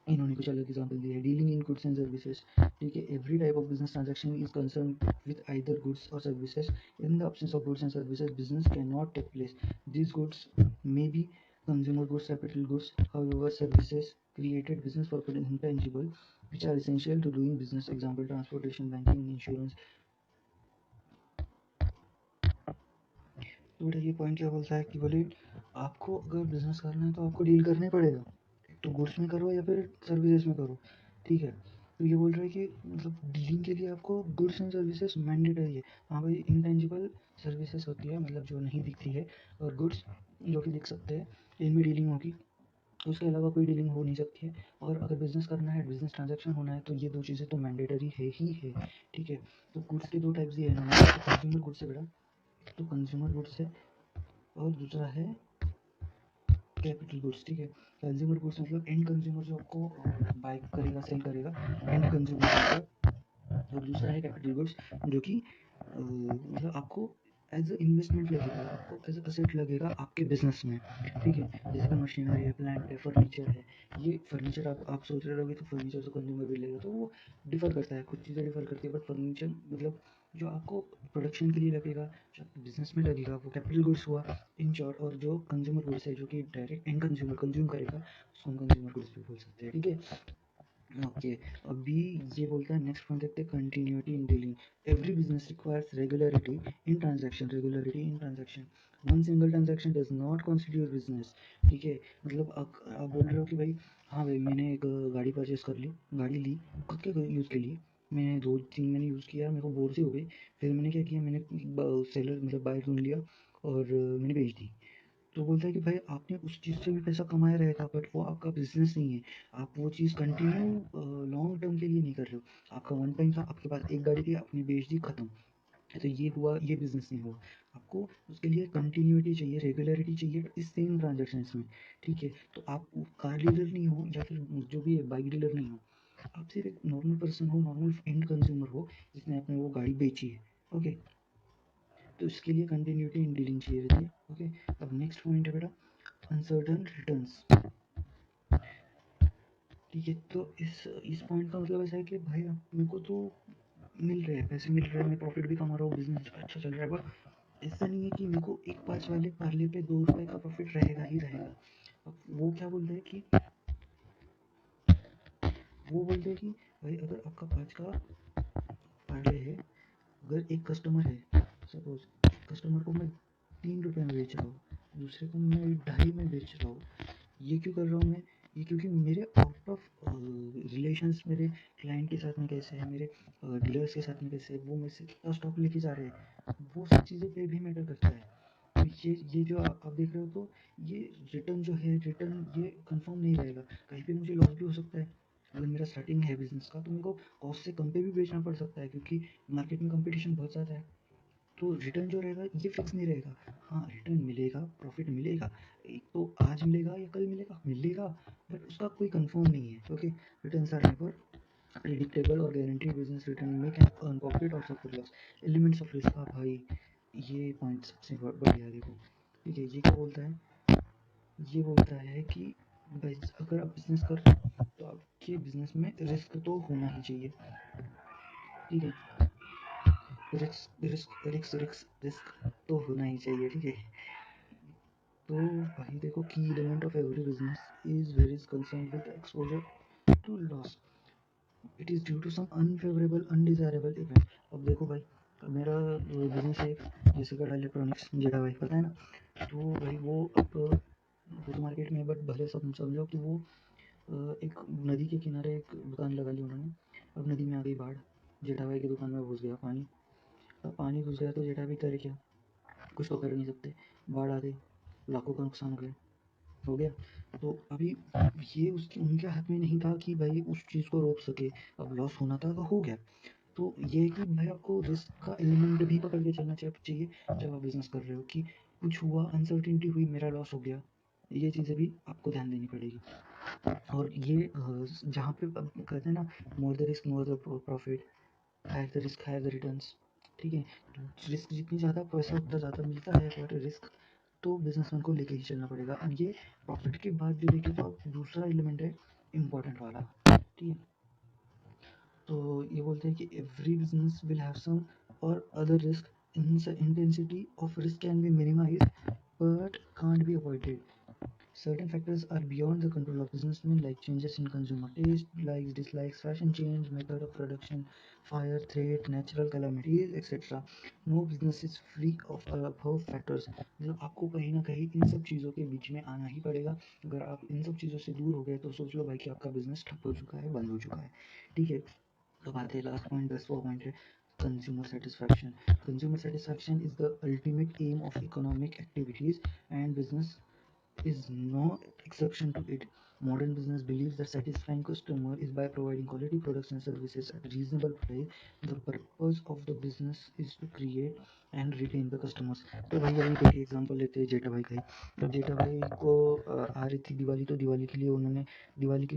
इन्होंने कुछ अलग एग्जाम्पल दिए है। Dealing in goods and services, ठीक है, every type of business transaction is concern with either goods or services. In the absence of goods and services, business cannot take place. These goods may be consumer goods, capital goods. However, services created business for intangible, which are essential to doing business. Example: transportation, banking, insurance. तो बेटा ये point क्या बोलता है कि बोले आपको अगर बिजनेस करना है तो आपको डील करना ही पड़ेगा, तो गुड्स में करो या फिर सर्विसेज में करो, ठीक है। तो ये बोल रहा है कि मतलब डीलिंग के लिए आपको गुड्स एंड सर्विसेज मैंडेटरी है। हाँ भाई, इंटेंजिबल सर्विसेज होती है, मतलब जो नहीं दिखती है, और गुड्स जो कि दिख सकते हैं, इनमें डीलिंग होगी, उसके अलावा कोई डीलिंग हो नहीं सकती है। और अगर बिजनेस करना है, बिजनेस ट्रांजैक्शन होना है, तो ये दो चीज़ें तो मैंडेटरी है ही है, ठीक है। तो गुड्स के दो टाइप्स ये है, कंज्यूमर गुड्स है बेटा, तो कंज्यूमर गुड्स है, और दूसरा है कैपिटल गुड्स, ठीक है। कंज्यूमर गुड्स मतलब एंड कंज्यूमर जो आपको बाय करेगा, सेल करेगा, एंड कंज्यूमर, और दूसरा है कैपिटल गुड्स जो कि मतलब आपको एज अ इन्वेस्टमेंट लगेगा, आपको एज अ असेट लगेगा आपके बिजनेस में, ठीक है। जैसे कि मशीनरी है, प्लांट है, फर्नीचर है। ये फर्नीचर आप सोच रहे होगे तो फर्नीचर तो कंज्यूमर भी लेगा, तो वो डिफर करता है, कुछ चीज़ें डिफर करती है, बट फर्नीचर मतलब जो आपको प्रोडक्शन के लिए लगेगा, जो आपके बिजनेस में लगेगा, वो कैपिटल गुड्स हुआ इन शॉर्ट। और जो कंज्यूमर गुड्स है, जो कि डायरेक्ट एंड कंज्यूमर कंज्यूम करेगा, उसको हम कंज्यूमर गुड्स भी बोल सकते हैं, ठीक है। ओके, अभी ये बोलता है, नेक्स्ट पॉइंट देखते हैं, continuity in dealing. Every business requires regularity in transaction, regularity in transaction. One single transaction does not constitute business, ठीक है। मतलब आप बोल रहे हो कि भाई हाँ भाई, मैंने एक गाड़ी परचेस कर ली, गाड़ी ली खुद के यूज़ के लिए, मैंने 2-3 महीने यूज़ किया, मेरे को बोर सी हो गई, फिर मैंने क्या किया, मैंने सेलर मतलब बायर ढूंढ लिया और मैंने बेच दी। तो बोलता है कि भाई आपने उस चीज़ से भी पैसा कमाया रहेगा, बट वो आपका बिजनेस नहीं है। आप वो चीज़ कंटिन्यू लॉन्ग टर्म के लिए नहीं कर रहे हो। आपका वन टाइम था, आपके पास एक गाड़ी थी, आपने बेच दी, खत्म। तो ये हुआ, ये बिजनेस नहीं हुआ। आपको उसके लिए कंटिन्यूटी चाहिए, रेगुलरिटी चाहिए इस सेम ट्रांजेक्शन में, ठीक है। तो आप कार डीलर नहीं हो, या फिर जो भी है बाइक डीलर नहीं हो, आप सिर्फ एक नॉर्मल पर्सन हो, नॉर्मल एंड कंज्यूमर हो, जिसने अपने वो गाड़ी बेची है, ओके। तो इसके लिए कंटिन्यूटी इन डीलिंग चाहिए रहती है, ओके। अब नेक्स्ट पॉइंट है बेटा, अनसर्टन रिटर्न्स, ठीक है। तो इस पॉइंट का मतलब ऐसा है कि भाई मेरे को तो मिल रहे हैं पैसे, मिल रहे हैं, मैं प्रॉफिट भी कमा रहा हूँ, बिजनेस अच्छा चल रहा है, बट ऐसा नहीं है कि मेरे को एक 5 वाले पार्ले पे 2 रुपए का प्रॉफिट रहेगा ही रहेगा। अब वो क्या बोलते हैं कि भाई अगर आपका 5 का पार्ले है, अगर एक कस्टमर है, सपोज कस्टमर को मैं 3 रुपए में बेच रहा हूँ, दूसरे को मैं 2.5 में बेच रहा हूँ, ये क्यों कर रहा हूँ मैं, ये क्योंकि मेरे आउट ऑफ रिलेशंस, मेरे क्लाइंट के साथ में कैसे है, मेरे डीलर्स के साथ में कैसे है, वो मेरे से कितना स्टॉक लेके जा रहे हैं, वो सब चीज़ें पे भी मैटर करता है। तो ये जो आप देख रहे हो, तो ये रिटर्न जो है, रिटर्न ये कंफर्म नहीं रहेगा, कहीं पे मुझे लॉस भी हो सकता है। अगर मेरा स्टार्टिंग है बिजनेस का, तो मेरे को कॉस्ट से कम पे भी बेचना पड़ सकता है, क्योंकि मार्केट में कंपटीशन बहुत ज़्यादा है। तो रिटर्न जो रहेगा ये फिक्स नहीं रहेगा। हाँ, रिटर्न मिलेगा, प्रॉफिट मिलेगा, एक तो आज मिलेगा या कल मिलेगा, मिलेगा, बट उसका कोई कंफर्म नहीं है, okay. Returns are never predictable or guaranteed, business return make an earn profit or suffer loss. Elements of risk, हाँ भाई ये पॉइंट सबसे बढ़िया देखो, ठीक है। ये क्या बोलता है, ये बोलता है कि भाई अगर आप बिजनेस कर रहे हो, तो आपके बिजनेस में रिस्क तो होना ही चाहिए, ठीक है। Risk risk risk risk risk तो होना ही चाहिए, ठीक है। तो भाई देखो, key element of every business is very concern with exposure to loss, it is due to some unfavourable undesirable event. अब देखो भाई, मेरा बिजनेस है जैसे का इलेक्ट्रॉनिक्स, जेडा भाई पता है ना, तो भाई वो अब वो मार्केट में, बट भले सब समझो कि वो एक नदी के किनारे एक दुकान लगा ली उन्होंने। अब नदी में आ गई बाढ़, जेठा भाई की दुकान में घुस गया पानी। अब पानी घुस गया तो जेठा भाई करे क्या, कुछ तो कर नहीं सकते। बाढ़ आ गई, लाखों का नुकसान हो गया। तो अभी ये उसकी उनके हाथ में नहीं था कि भाई उस चीज़ को रोक सके। अब लॉस होना था तो हो गया। तो ये है कि भाई आपको रिस्क का एलिमेंट भी पकड़ के चलना चाहिए जब आप बिजनेस कर रहे हो, कि कुछ हुआ, अनसर्टिनिटी हुई, मेरा लॉस हो गया, ये चीज़ें भी आपको ध्यान देनी पड़ेगी। और ये जहाँ पे कहते हैं ना, more the risk more the profit, higher the risk higher the returns, ठीक है। रिस्क जितनी ज़्यादा, पैसा उतना ज़्यादा मिलता है, बट रिस्क तो बिजनेसमैन को लेके ही चलना पड़ेगा। अब ये प्रॉफिट के बाद जो देखें, तो दूसरा एलिमेंट है इम्पोर्टेंट वाला, ठीक है। तो ये बोलते हैं कि every business will have some or other risk, intensity of risk can be minimize but can't be avoided. Certain factors are beyond the control of businessmen, like changes in consumer taste, likes, dislikes, fashion change, method of production, fire threat, natural calamities, etc. No business is free of above factors. मतलब आपको कहीं ना कहीं इन सब चीज़ों के बीच में आना ही पड़ेगा। अगर आप इन सब चीज़ों से दूर हो गए तो सोच लो भाई कि आपका बिजनेस ठप हो चुका है, बंद हो चुका है, ठीक है। तो बात है लास्ट पॉइंट, 10वां पॉइंट है consumer satisfaction. Consumer satisfaction is the ultimate aim of economic activities, and business is no exception to it. Modern business believes that satisfying customer is by providing quality products and services at a reasonable price. The purpose of the business is to create and retain the customers. तो भाई अभी देखिए example लेते हैं जेठा भाई का ही। तो जेठा भाई को आ रही थी दिवाली, तो दिवाली के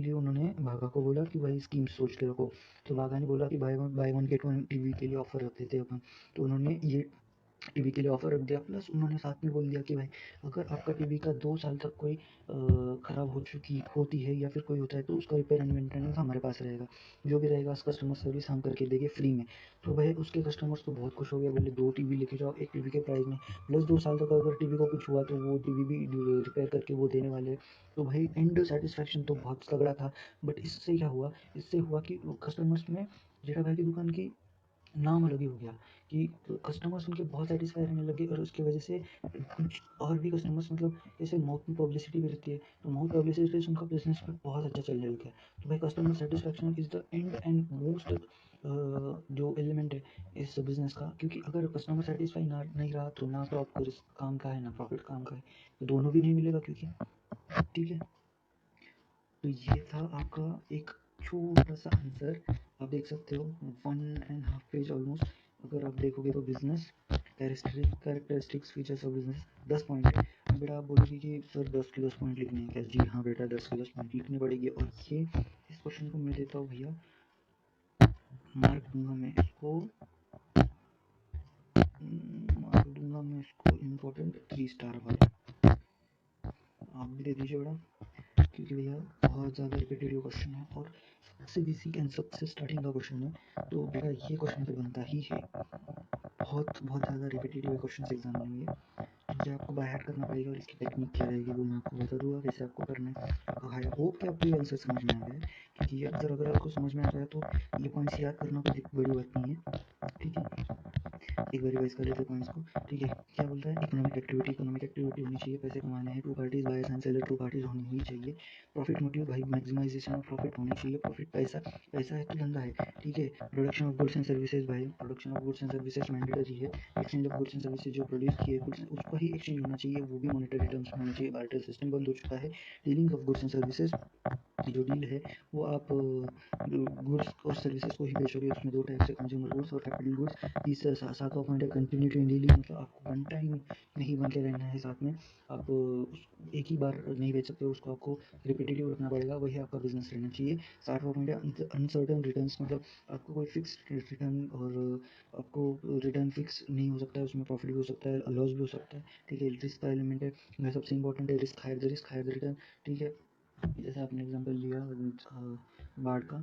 लिए उन्होंने भागा को बोला कि भाई स्कीम सोच के रखो। तो भागा ने बोला कि by one get one TV के लिए ऑफर रख देते अपन। तो उन्होंने ये टीवी के लिए ऑफर रख दिया, प्लस उन्होंने साथ में बोल दिया कि भाई अगर आपका टीवी का 2 साल तक कोई ख़राब हो चुकी होती है या फिर कोई होता है तो उसका रिपेयर एंड मेंटेनेंस हमारे पास रहेगा, जो भी रहेगा कस्टमर सर्विस हम करके देंगे फ्री में। तो भाई उसके कस्टमर्स तो बहुत खुश हो गए, बोले 2 टीवी लेके जाओ एक टीवी के प्राइस में, प्लस 2 साल तक अगर टीवी को कुछ हुआ तो वो टीवी भी रिपेयर करके वो देने वाले हैं। तो भाई एंड सेटिस्फैक्शन तो बहुत तगड़ा था। बट इससे क्या हुआ, इससे हुआ कि कस्टमर्स में जेठा भाई की दुकान की नाम अलग ही हो गया कि कस्टमर्स उनके बहुत सेटिस्फाई रहने लगे, और उसकी वजह से कुछ और भी कस्टमर्स, मतलब जैसे माउथ में पब्लिसिटी भी रहती है, तो माउथ पब्लिसिटी से उनका बिजनेस भी बहुत अच्छा चलने लगा। तो भाई customer satisfaction is the end and most जो एलिमेंट है इस बिजनेस का, क्योंकि अगर कस्टमर सेटिस्फाई ना नहीं रहा तो ना तो आपको रिस्क काम का है ना प्रॉफिट काम का है, तो दोनों भी नहीं मिलेगा क्योंकि, ठीक है। तो ये था आपका एक छोटा सा आंसर, आप देख सकते हो 1.5 पेज ऑलमोस्ट। अगर आप देखोगे तो business characteristics features of business 10 point है। अब बेटा आप बोलोगे कि सर 10 के 10 पॉइंट लिखने हैं क्या? जी हाँ बेटा, 10 के 10 पॉइंट लिखने पड़ेगी। और ये इस क्वेश्चन को मैं देता हूँ भैया, मार्क दूंगा मैं इसको, इम्पोर्टेंट 3 स्टार वाला। आप भी दे दीजिए बेटा, क्योंकि भैया बहुत ज़्यादा रिपीटेटिव क्वेश्चन है और सबसे बेसिक एंड सबसे स्टार्टिंग का क्वेश्चन है, तो बेटा ये क्वेश्चन तो बनता ही है। बहुत बहुत ज़्यादा रिपीटेटिव क्वेश्चन एग्जाम में हुए, मुझे आपको बाय हार्ट करना पड़ेगा, और इसकी टेक्निक क्या रहेगी वो मैं आपको बता दूंगा कैसे आपको करना है। आई होप कि आपको ये आंसर समझ में आ गया है, क्योंकि अगर आपको समझ में आ गया तो ये पॉइंट्स याद करना कोई बड़ी बात नहीं है, ठीक है। एक बार रिवाइज कर लेते पॉइंट्स को, ठीक है। क्या बोलता है? इकोनॉमिक एक्टिविटी होनी चाहिए, पैसे कमाने हैं, two parties buyers and seller, two parties होनी ही चाहिए। प्रॉफिट मोटिव भाई मैक्सिमाइजेशन ऑफ प्रॉफिट होनी चाहिए, प्रॉफिट पैसा पैसा है तो धंधा है, ठीक है। Production of goods and services भाई, production of goods and services mandatory है। Exchange of goods and services जो प्रोड्यूस किए गुड्स उसका ही एक्सचेंज होना चाहिए, वो भी मॉनेटरी टर्म्स में होना चाहिए, बार्टर सिस्टम बंद हो चुका है। Dealing of goods and services, जो डील है वो आप गुड्स और सर्विसेज को ही बेचोगे, उसमें 2 टाइप से, कंज्यूमर गुड्स और कैपिटल गुड्स। तीसरा सातवां पॉइंट है कंटिन्यूटी इन डीलिंग, मतलब आपको वन टाइम नहीं बन के रहना है साथ में, आप एक ही बार नहीं बेच सकते, उसको आपको रिपीटेटिव रखना पड़ेगा, वही आपका बिजनेस रहना चाहिए। 60वां पॉइंट है अनसर्टन रिटर्न्स, मतलब आपको कोई फिक्स रिटर्न, और आपको रिटर्न फिक्स नहीं हो सकता है, उसमें प्रॉफिट भी हो सकता है, लॉस भी हो सकता है, ठीक है। रिस्क का एलिमेंट है, वह सबसे इंपॉर्टेंट है, रिस्क हायर द रिटर्न, ठीक है। जैसे आपने एग्जांपल लिया बाढ़ का,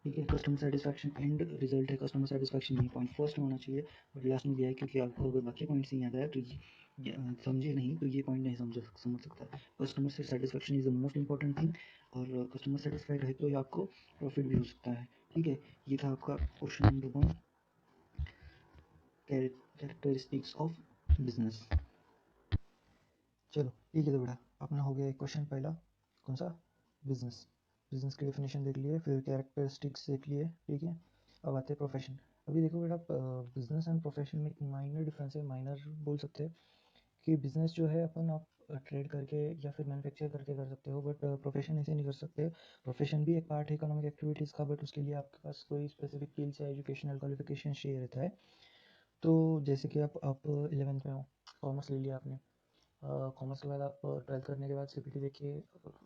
ठीक है। कस्टमर सेटिस्फैक्शन एंड रिजल्ट है, कस्टमर सेटिस्फैक्शन यही पॉइंट फर्स्ट में होना चाहिए, बट लास्ट में दिया है, क्योंकि आपको अगर बाकी पॉइंट्स नहीं याद आया तो समझे नहीं तो ये पॉइंट नहीं समझ सकता। कस्टमर से satisfaction is the most important thing, और कस्टमर सेटिस्फाइड है तो ये आपको प्रॉफिट भी हो सकता है, ठीक है। ये था आपका question number 1, characteristics of business. चलो ठीक है, तो बेटा अपना हो गया एक क्वेश्चन पहला, कौन सा? बिजनेस। बिजनेस की डेफिनेशन देख लिए, फिर कैरेक्टरिस्टिक्स देख लिए, ठीक है। अब आते हैं प्रोफेशन। अभी देखो बेटा, बिजनेस एंड प्रोफेशन में एक माइनर डिफरेंस है, माइनर बोल सकते हैं कि बिजनेस जो है अपन आप ट्रेड करके या फिर मैन्युफैक्चर करके कर सकते हो, बट प्रोफेशन ऐसे नहीं कर सकते। प्रोफेशन भी एक पार्ट है इकोनॉमिक एक्टिविटीज़ का, बट उसके लिए आपके पास कोई स्पेसिफिक फील्ड या एजुकेशनल क्वालिफिकेशन चाहिए रहता है। तो जैसे कि आप 11th में हो, कॉमर्स ले लिया आपने, कॉमर्स के बाद आप 12th करने के बाद सीपीटी देख के,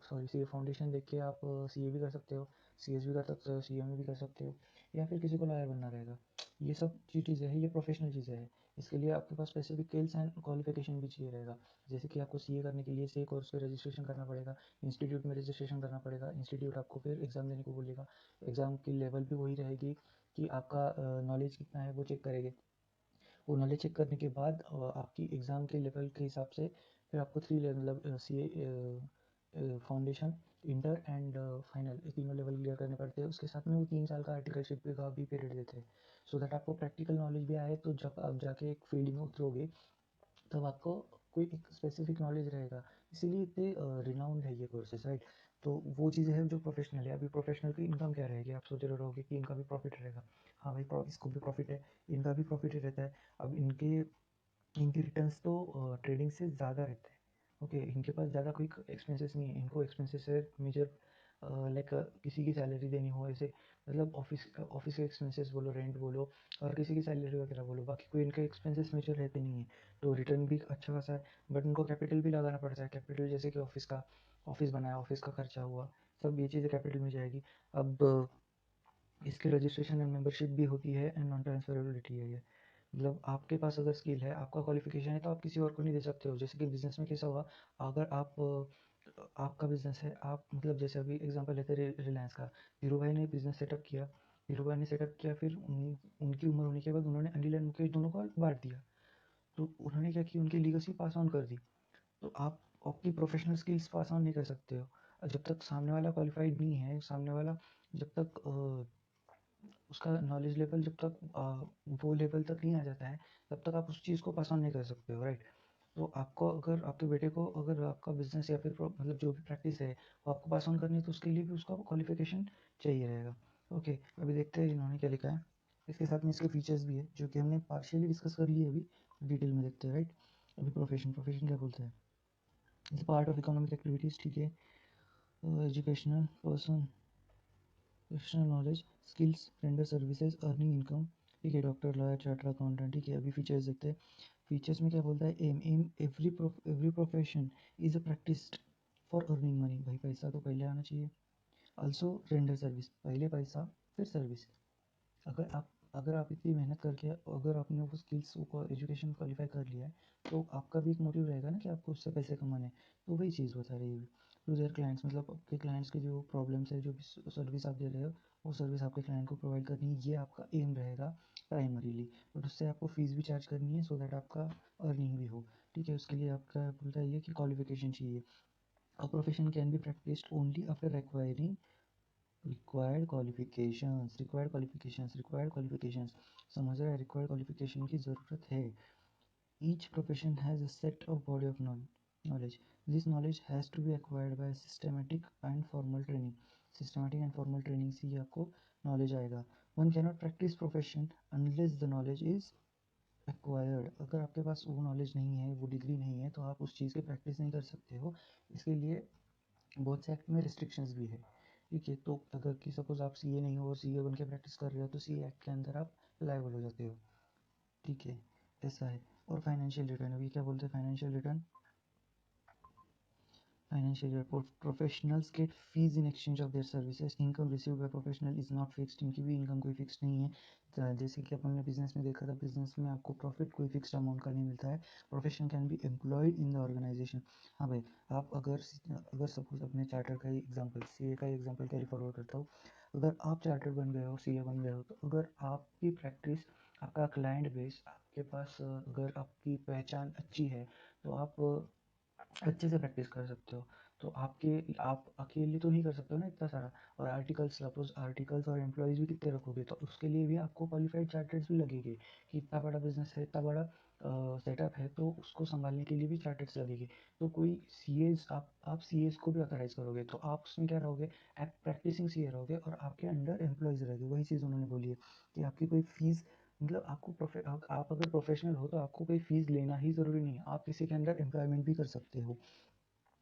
सॉरी सी ए फाउंडेशन देख के आप सीए भी कर सकते हो, सीएस भी कर सकते हो, सीएमए भी कर सकते हो, या फिर किसी को लॉयर बनना रहेगा, ये सब चीज़ें है, ये प्रोफेशनल चीज़ें हैं। इसके लिए आपके पास स्पेसिफिक स्किल्स एंड क्वालिफिकेशन भी चाहिए रहेगा। जैसे कि आपको सीए करने के लिए सीए कोर्स पे रजिस्ट्रेशन करना पड़ेगा, इंस्टीट्यूट में रजिस्ट्रेशन करना पड़ेगा, इंस्टीट्यूट आपको फिर एग्ज़ाम देने को बोलेगा, एग्ज़ाम की लेवल भी वही रहेगी कि आपका नॉलेज कितना है वो चेक करेंगे। वो नॉलेज चेक करने के बाद आपकी एग्ज़ाम के लेवल के हिसाब से फिर आपको 3 लेवल मतलब फाउंडेशन, इंटर एंड फाइनल, ये तीनों लेवल क्लियर करने पड़ते हैं। उसके साथ में वो 3 साल का आर्टिकलशिप का भी पीरियड देते हैं, सो दैट आपको प्रैक्टिकल नॉलेज भी आए, तो जब आप जाके एक फील्ड में उतरोगे तब आपको कोई एक स्पेसिफिक नॉलेज रहेगा। इसीलिए इतने रिनाउंड है ये कोर्सेज, राइट। तो वो चीज़ें हैं जो प्रोफेशनल है। अभी प्रोफेशनल की इनकम क्या रहेगी, आप सोच रहे रहोगे कि इनका भी प्रॉफिट रहेगा। हाँ भाई, इसको भी प्रॉफिट है, इनका भी प्रॉफिट ही रहता है। अब इनके इनके रिटर्न्स तो ट्रेडिंग से ज़्यादा रहते हैं। ओके, इनके पास ज़्यादा कोई एक्सपेंसेस नहीं है। इनको एक्सपेंसेस है मेजर लाइक किसी की सैलरी देनी हो ऐसे, मतलब ऑफिस ऑफिस के एक्सपेंसेस बोलो, रेंट बोलो, और किसी की सैलरी वगैरह बोलो, बाकी कोई इनके एक्सपेंसेस मेजर रहते नहीं है। तो रिटर्न भी अच्छा खासा है, बट इनको कैपिटल भी लगाना पड़ता है। कैपिटल जैसे कि ऑफिस बनाया, ऑफिस का खर्चा हुआ, सब ये चीज़ें कैपिटल में जाएगी। अब इसके रजिस्ट्रेशन एंड मेंबरशिप भी होती है एंड नॉन ट्रांसफरेबिलिटी है ये। मतलब आपके पास अगर स्किल है, आपका क्वालिफिकेशन है, तो आप किसी और को नहीं दे सकते हो। जैसे कि बिजनेस में कैसा हुआ, अगर आपका बिजनेस है, आप मतलब जैसे अभी एग्जांपल लेते हैं रिलायंस का। धीरू भाई ने बिजनेस सेटअप किया, धीरू भाई ने सेटअप किया, फिर उनकी उम्र होने के बाद उन्होंने अनिल एंड मुकेश दोनों को बांट दिया। तो उन्होंने क्या किया, उनकी लीगेसी पास ऑन कर दी। तो आप अपनी प्रोफेशनल स्किल्स पास ऑन नहीं कर सकते हो। जब तक सामने वाला क्वालिफाइड नहीं है, सामने वाला जब तक उसका नॉलेज लेवल जब तक वो लेवल तक नहीं आ जाता है, तब तक आप उस चीज़ को पास ऑन नहीं कर सकते हो, राइट। तो आपको अगर आपके बेटे को अगर आपका बिजनेस या फिर मतलब जो भी प्रैक्टिस है वो आपको पास ऑन करनी है, तो उसके लिए भी उसका क्वालिफिकेशन चाहिए रहेगा। ओके, अभी देखते हैं इन्होंने क्या लिखा है। इसके साथ में इसके फीचर्स भी है जो कि हमने पार्शियली डिस्कस कर लिए, अभी डिटेल में देखते हैं, राइट। अभी प्रोफेशन क्या बोलते हैं, is part of economic activities, ठीक है। Educational person, professional knowledge, skills, render services, earning income, ठीक है। डॉक्टर, लॉयर, चार्टर अकाउंटेंट, ठीक है। अभी फीचर्स देखते हैं। फीचर्स में क्या बोलता है, um every profession is a practised for earning money. भाई पैसा तो पहले आना चाहिए। ऑल्सो रेंडर सर्विस, पहले पैसा फिर सर्विस। अगर आप इतनी मेहनत करके अगर आपने वो स्किल्स को एजुकेशन क्वालिफाई कर लिया है, तो आपका भी एक मोटिव रहेगा ना कि आपको उससे पैसे कमाने हैं। तो वही चीज़ बता रही है। टू देयर क्लाइंट्स, मतलब आपके क्लाइंट्स के जो प्रॉब्लम्स है, जो भी सर्विस आप दे रहे हो, वो सर्विस आपके क्लाइंट को प्रोवाइड करनी है, ये आपका एम रहेगा प्राइमरीली। बट उससे आपको फीस भी चार्ज करनी है, सो दैट आपका अर्निंग भी हो, ठीक है। उसके लिए आपका बोलता है ये कि क्वालिफिकेशन चाहिए। A profession can be practised only after acquiring required qualifications. समझ रहा है, रिक्वायर्ड क्वालिफिकेशन की ज़रूरत है। Each profession has a set of body of knowledge. This knowledge has to be acquired by systematic and formal training. Systematic and formal training से ही आपको knowledge आएगा। One cannot practice profession unless the knowledge is acquired. अगर आपके पास वो knowledge नहीं है, वो degree नहीं है, तो आप उस चीज़ की प्रैक्टिस नहीं कर सकते हो। इसके लिए बहुत से एक्ट में रिस्ट्रिक्शंस भी है, ठीक है। तो अगर कि सपोज आप सीए नहीं हो और सीए बन के प्रैक्टिस कर रहे हो, तो सीए एक्ट के अंदर आप लायबल हो जाते हो, ठीक है। ऐसा है। और फाइनेंशियल रिटर्न, अभी क्या बोलते हैं, financial return. Financial report, professionals get fees in exchange of their services. Income received by professional is not fixed. इनकी भी इनकम कोई फिक्स नहीं है। जैसे कि अपन ने बिजनेस में देखा था, बिजनेस में आपको प्रॉफिट कोई फिक्स्ड अमाउंट का नहीं मिलता है। Profession can be employed in the organisation. हाँ भाई, आप अगर सपोज अपने चार्टर का ही एग्जांपल, सीए का ही एग्जांपल कैरी फॉरवर्ड करता हूँ। अगर आप चार्टर बन गए हो, सीए बन गए हो, तो अगर आपकी प्रैक्टिस, आपका क्लाइंट बेस, आपके पास अगर आपकी पहचान अच्छी है, तो आप अच्छे से प्रैक्टिस कर सकते हो। तो आप अकेले तो नहीं कर सकते हो ना इतना सारा। और आर्टिकल्स, सपोज आर्टिकल्स और एम्प्लॉयज़ भी कितने रखोगे, तो उसके लिए भी आपको क्वालिफाइड चार्टर्स भी लगेंगे कि इतना बड़ा बिजनेस है, इतना बड़ा सेटअप है, तो उसको संभालने के लिए भी चार्टर्स लगेंगे। तो कोई सीएज, आप सीएज को भी ऑथराइज करोगे, तो आप उसमें क्या रहोगे, आप प्रैक्टिसिंग सीए रहोगे, और आपके अंडर एम्प्लॉयज़ रहेंगे। वही चीज़ उन्होंने बोली है कि आपकी कोई फीस, मतलब आप अगर प्रोफेशनल हो, तो आपको कोई फीस लेना ही ज़रूरी नहीं है, आप किसी के अंडर एम्प्लॉयमेंट भी कर सकते हो।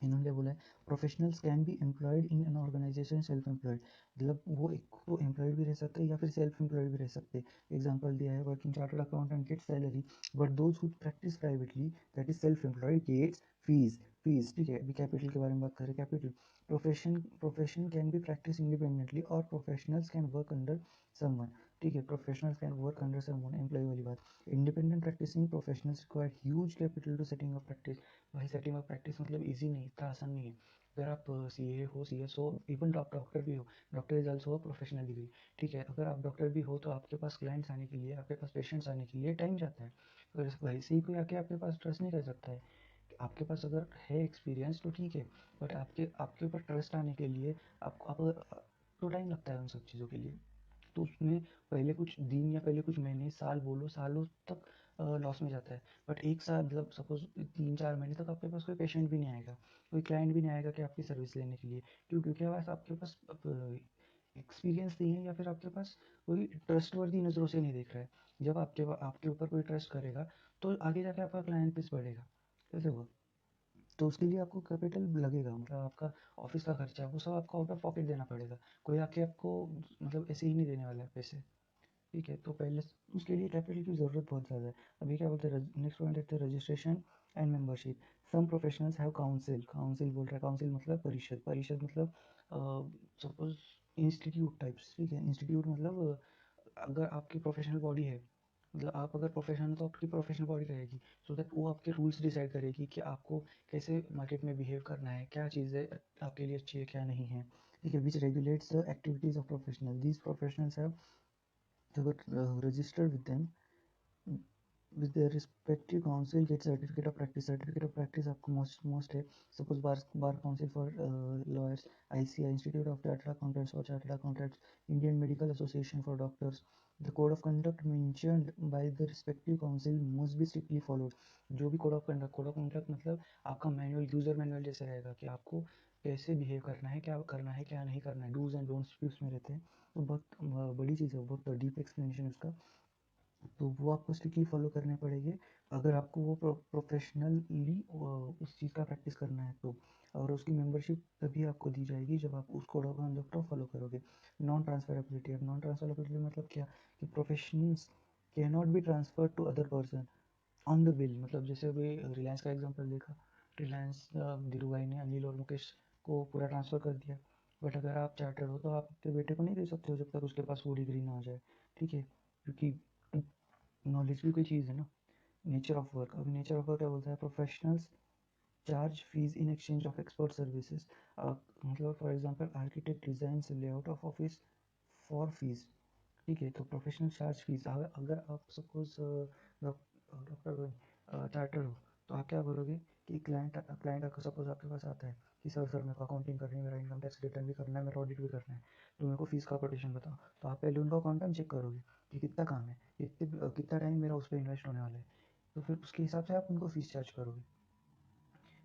इन्होंने क्या बोला है, professionals can be employed in an organisation self employed. मतलब वो एक तो एम्प्लॉयड भी रह सकते हैं या फिर सेल्फ एम्प्लॉयड भी रह सकते हैं। एग्जांपल दिया है, working chartered accountant gets salary, but those who practice privately, that is self employed, gets fees, ठीक है। अभी कैपिटल के बारे में बात करें, capital, profession can be practice independently or professionals can work under someone. ठीक है, professionals can work under someone, employ वाली बात। Independent practicing professionals require huge capital to setting up practice. भाई सेटिंग अप प्रैक्टिस मतलब easy नहीं, इतना आसान नहीं है। अगर आप सीए हो, सीएस हो, इवन आप डॉक्टर भी हो, doctor is also a professional degree. ठीक है, अगर आप डॉक्टर भी हो तो आपके पास क्लाइंट्स आने के लिए, आपके पास पेशेंट्स आने के लिए टाइम जाता है। तो वैसे ही कोई आके आपके पास ट्रस्ट नहीं कर सकता है। आपके पास अगर है एक्सपीरियंस तो ठीक है, बट आपके आपके ऊपर ट्रस्ट आने के लिए आपको आप तो टाइम लगता है उन सब चीज़ों के लिए। तो उसमें पहले कुछ दिन या पहले कुछ महीने, साल बोलो, सालों तक लॉस में जाता है। बट एक साल मतलब सपोज 3-4 महीने तक आपके पास कोई पेशेंट भी नहीं आएगा, कोई क्लाइंट भी नहीं आएगा कि आपकी सर्विस लेने के लिए। क्यों? क्योंकि बस आपके पास एक्सपीरियंस नहीं है, या फिर आपके पास कोई ट्रस्टवर्दी नज़रों से नहीं देख रहा है। जब आपके ऊपर कोई ट्रस्ट करेगा तो आगे जाके आपका क्लाइंट बेस बढ़ेगा। कैसे होगा? तो उसके लिए आपको कैपिटल लगेगा, मतलब आपका ऑफिस का खर्चा है वो सब आपको आउट ऑफ पॉकेट देना पड़ेगा। कोई आके आपको मतलब ऐसे ही नहीं देने वाला है पैसे। ठीक है, तो पहले उसके लिए कैपिटल की ज़रूरत बहुत ज़्यादा है। अभी क्या बोलते हैं, नेक्स्ट पॉइंट देखते हैं, registration and membership. Some professionals have council. Council बोल रहा है, काउंसिल मतलब परिषद। परिषद मतलब सपोज इंस्टीट्यूट टाइप्स। ठीक है, इंस्टीट्यूट मतलब अगर आपकी प्रोफेशनल बॉडी है, मतलब आप अगर प्रोफेशनल तो आपकी प्रोफेशनल बॉडी रहेगी, सो दैट वो आपके रूल्स डिसाइड करेगी कि आपको कैसे मार्केट में बिहेव करना है, क्या चीज़ें आपके लिए अच्छी है, क्या नहीं है। ठीक है, which regulates the activities of professional. These professionals have registered with them, with their respective council, get certificate of practice। certificate of practice आपको most है, suppose bar council for lawyers, ICI Institute of Chartered Accountants or Chartered Accountants, Indian Medical Association for doctors। the code of conduct mentioned by the respective council must be strictly followed। जो भी code of conduct मतलब आपका manual, user manual जैसे रहेगा कि आपको कैसे behave करना है, क्या करना है, क्या नहीं करना है, डूज एंड डोंट्स भी उसमें रहते हैं। तो बहुत बड़ी चीज़ है, बहुत डीप एक्सप्लेनेशन उसका। तो वो आपको स्ट्रिक्टली फॉलो करने पड़ेंगे अगर आपको वो प्रोफेशनली उस चीज़ का प्रैक्टिस करना है तो। और उसकी मेंबरशिप तभी आपको दी जाएगी जब आप उस कोड ऑफ कंडक्ट को फॉलो करोगे। Non transferability. अब नॉन ट्रांसफरेबिलिटी मतलब क्या, कि professionals can not be transfer to other person on the will. मतलब जैसे अभी रिलायंस का एग्जांपल देखा, रिलायंस धीरू भाई ने अनिल और मुकेश को पूरा ट्रांसफ़र कर दिया। बट अगर आप चार्टर्ड हो तो आप अपने बेटे को नहीं दे सकते हो जब तक उसके पास वो डिग्री ना आ जाए। ठीक है, क्योंकि नॉलेज भी कोई चीज़ है ना। Nature of work. अब नेचर ऑफ वर्क क्या बोलता है, professionals charge fees in exchange of expert services. मतलब for example architect designs layout of office for fees. ठीक है, तो प्रोफेशनल चार्ज फीस। अगर आप सपोज डॉक्टर चार्टर हो तो आप क्या करोगे कि क्लाइंट अगर सपोज आपके पास आता है कि सर मेरे को अकाउंटिंग करनी है, मेरा इनकम टैक्स रिटर्न भी करना है, मेरा ऑडिट भी करना है, तो मेरे को फीस का कोटेशन बताओ। तो आप पहले उनका अकाउंट चेक करोगे कि कितना काम है, कितना टाइम मेरा उस पर इन्वेस्ट होने वाला है। तो फिर उसके हिसाब से आप उनको फीस चार्ज करोगे।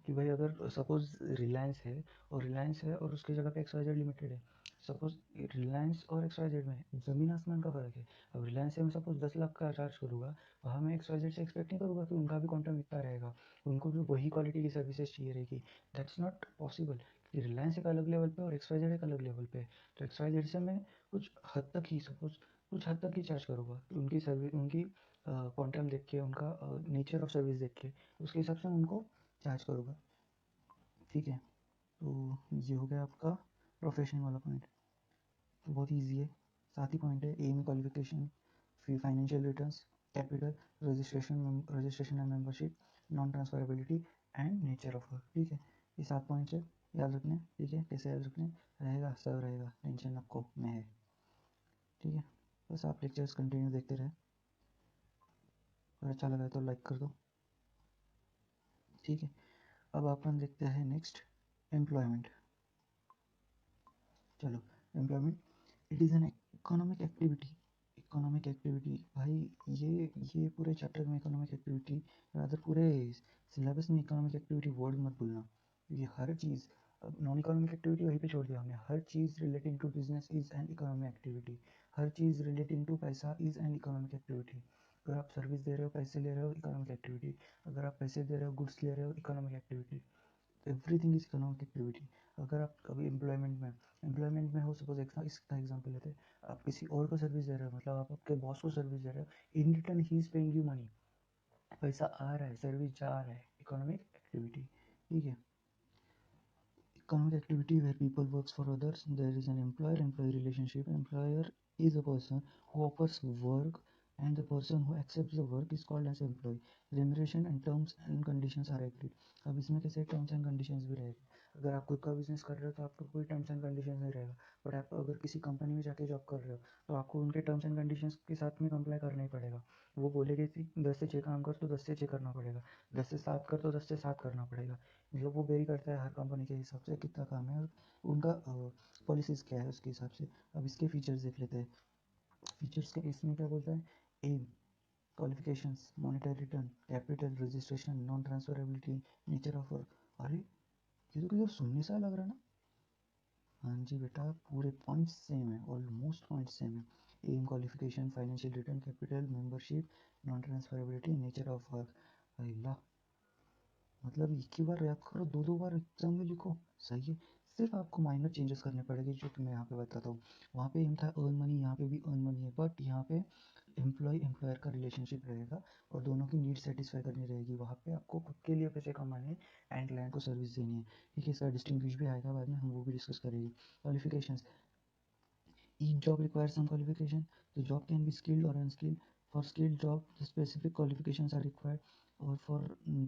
कि भाई अगर सपोज रिलायंस है और उसकी जगह पे एक्स वाई जेड लिमिटेड है। सपोज रिलायंस और एक्स वाई जेड में ज़मीन आसमान का फ़र्क है। अब रिलायंस से मैं सपोज 10 लाख का चार्ज करूँगा, वहाँ मैं एक्स वाई जेड से एक्सपेक्ट नहीं करूँगा कि उनका भी क्वांटम इतना रहेगा, उनको भी वही क्वालिटी की सर्विसेज चाहिए रहेगी। That's not possible. कि रिलायंस एक अलग लेवल पे और एक्स वाई जेड एक अलग लेवल पे है, तो एक्स वाई जेड से मैं कुछ हद तक ही चार्ज करूँगा। उनकी सर्विस, उनकी क्वांटम देख के, उनका नेचर ऑफ सर्विस देख के उसके हिसाब से मैं उनको चार्ज करूँगा। ठीक है, तो ये हो गया आपका प्रोफेशन वाला पॉइंट। तो बहुत ईजी है। साथ ही पॉइंट है एम क्वालिफिकेशन, फिर financial returns, capital, registration and membership, non transferability and nature of work. ठीक है, ये 7 पॉइंट्स है, याद रखने। ठीक है, कैसे याद रखने, रहेगा सब रहेगा, टेंशन आपको में है। ठीक है, बस आप लेक्चर्स कंटिन्यू देखते रहे। अगर अच्छा लगा तो लाइक कर दो। ठीक है, अब अपन देखते हैं नेक्स्ट, एम्प्लॉयमेंट। चलो, employment, it is an economic activity. भाई ये पूरे चैप्टर में इकोनॉमिक एक्टिविटी, रादर पूरे सिलेबस में इकोनॉमिक एक्टिविटी वर्ड मत भूलना। ये हर चीज़, नॉन इकोनॉमिक एक्टिविटी वहीं पे छोड़ दिया हमने। हर चीज़ relating to business is an economic activity. हर चीज़ रिलेटिंग टू पैसा इज़ एन इकोनॉमिक एक्टिविटी। अगर आप सर्विस दे रहे हो, पैसे ले रहे हो, इकोनॉमिक एक्टिविटी। अगर आप पैसे दे रहे हो, गुड्स ले रहे हो, economic activity. Everything is economic activity. अगर आप कभी एम्प्लॉयमेंट में हो, सपोज इसका एग्जांपल लेते हैं, आप किसी और को सर्विस दे रहे हो, मतलब आप आपके बॉस को सर्विस दे रहे हो, in return he is paying you money. पैसा आ रहा है, सर्विस जा रहा है, इकोनॉमिक एक्टिविटी। ठीक है, economic activity where people works for others, there is an employer employee relationship. Employer is a person who offers work, and the person who accepts the work is called as employee. Remuneration and terms and conditions are agreed. अब इसमें कैसे terms and conditions भी रहेगी. अगर आप खुद का business कर रहे हो तो आपका कोई टर्म्स एंड कंडीशंस नहीं रहेगा, बट आप अगर किसी कंपनी में जाके जॉब कर रहे हो तो आपको उनके टर्म्स एंड कंडीशंस के साथ में कंप्लाई करना ही पड़ेगा. वो बोलेंगे कि 10 से 6 काम कर तो 10 से 6 करना पड़ेगा, 10 से 7 कर तो 10 से 7 करना पड़ेगा. मतलब वो वेरी करता है हर कंपनी के हिसाब से कितना काम है और उनका पॉलिसीज़ क्या है उसके हिसाब से. अब इसके फीचर्स देख लेते हैं. फीचर्स के इसमें क्या बोलता है? Um, qualifications, monetary return, capital, registration, non transferability, nature of work. अरे ये तो कुछ सुनने सा लग रहा ना. हाँ जी बेटा, पूरे पॉइंट्स सेम है, ऑलमोस्ट पॉइंट्स सेम है. Um, qualification, financial return, capital, membership, non transferability, nature of work. Allah, मतलब एक ही बार याद करो, दो दो बार एग्जाम में लिखो. सही है. सिर्फ आपको माइनर चेंजेस करने पड़ेंगे जो कि मैं यहाँ पे बताता हूँ. वहाँ पे एम था अर्न मनी, यहाँ पे भी अर्न मनी है, बट यहाँ पे एम्प्लॉय एम्प्लॉयर का रिलेशनशिप रहेगा और दोनों की नीड सेटिस्फाई करनी रहेगी. वहाँ पे आपको खुद के लिए पैसे कमाने हैं एंड क्लाइंट को सर्विस देनी है. ठीक है, इसका डिस्टिंग्विश भी आएगा बाद में, हम वो भी डिस्कस करेंगे. Qualifications. Each job requires some qualification. The job can be skilled or unskilled. For skilled job, the specific qualifications are required, or for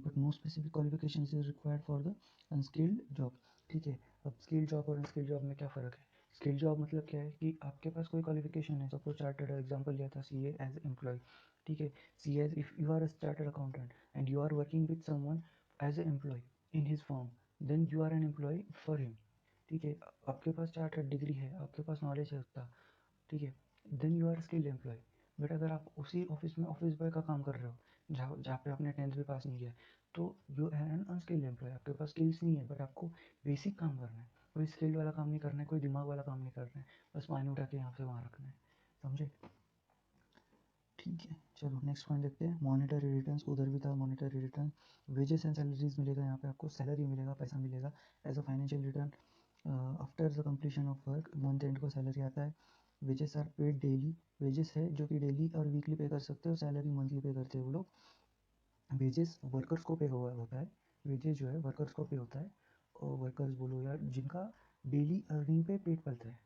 but no specific qualifications is required for the unskilled job. ठीक है. अब skilled job और unskilled job में क्या फ़र्क है? Skilled job मतलब क्या है कि आपके पास कोई क्वालिफिकेशन है. सपोज चार्टर्ड एग्जांपल लिया था सीए एज एम्प्लॉय. ठीक है. CA as, if you are a chartered accountant and you are working with someone as a employee in his firm, then you are an employee for him. ठीक है. आपके पास chartered degree है, आपके पास knowledge है उसका. ठीक है. Then you are skilled employee. But अगर आप उसी ऑफिस में ऑफिस बॉय का काम कर रहे हो जहाँ जहाँ पे आपने 10th भी पास नहीं किया है, तो you are an unskilled employee. आपके पास स्किल्स नहीं है बट आपको बेसिक काम करना है. कोई स्किल्ड वाला काम नहीं करना है, कोई दिमाग वाला काम नहीं करना है, बस पानी उठा के यहाँ से वहाँ रखना है. समझे? ठीक है, चलो नेक्स्ट पॉइंट देखते हैं. मॉनेटरी रिटर्न्स, उधर भी था monetary return. Wages and salaries मिलेगा, यहाँ पे आपको सैलरी मिलेगा, पैसा मिलेगा as a financial return. After the completion of work, month end को सैलरी आता है. Wages are paid daily. Wages है जो कि डेली और वीकली पे कर सकते हो, सैलरी मंथली पे करते हैं वो लोग. वेजेस वर्कर्स को पे हुआ होता है. वेजेस जो है वर्कर्स को पे होता है, और वर्कर्स बोलो यार जिनका डेली अर्निंग पे पेट पलता है.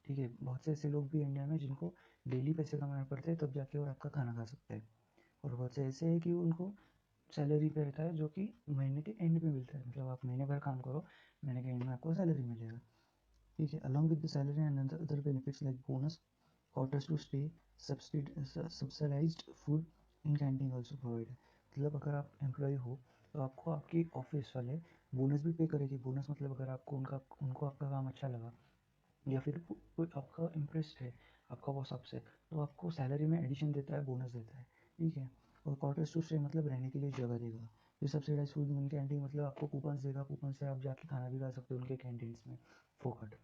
ठीक है. बहुत से ऐसे लोग भी इंडिया में जिनको डेली पैसे कमाने पड़ते हैं तब जाके वो आपका खाना खा सकते हैं. और बहुत से ऐसे है कि उनको सैलरी पे रहता है जो कि महीने के एंड पे मिलता है. मतलब आप महीने भर काम करो, महीने के एंड में आपको सैलरी मिलेगा. ठीक है. Along with the salary and other benefits like bonus, quarters to stay, subsidised food in canteen also provide. मतलब अगर आप एम्प्लॉय हो तो आपको आपकी ऑफिस वाले बोनस भी पे करेगी. बोनस मतलब अगर आपको उनको आपका काम अच्छा लगा या फिर कोई आपका इंटरेस्ट है आपका बॉस आपसे, तो आपको सैलरी में एडिशन देता है, बोनस देता है. ठीक है. और क्वार्टर्स टू स्टे मतलब रहने के लिए जगह देगा. फिर सब्सिडाइज फूड इन कैंटीन मतलब आपको कूपन्स देगा, कूपन से आप जाके खाना भी खा सकते हो उनके कैंटीन्स में फोकट में.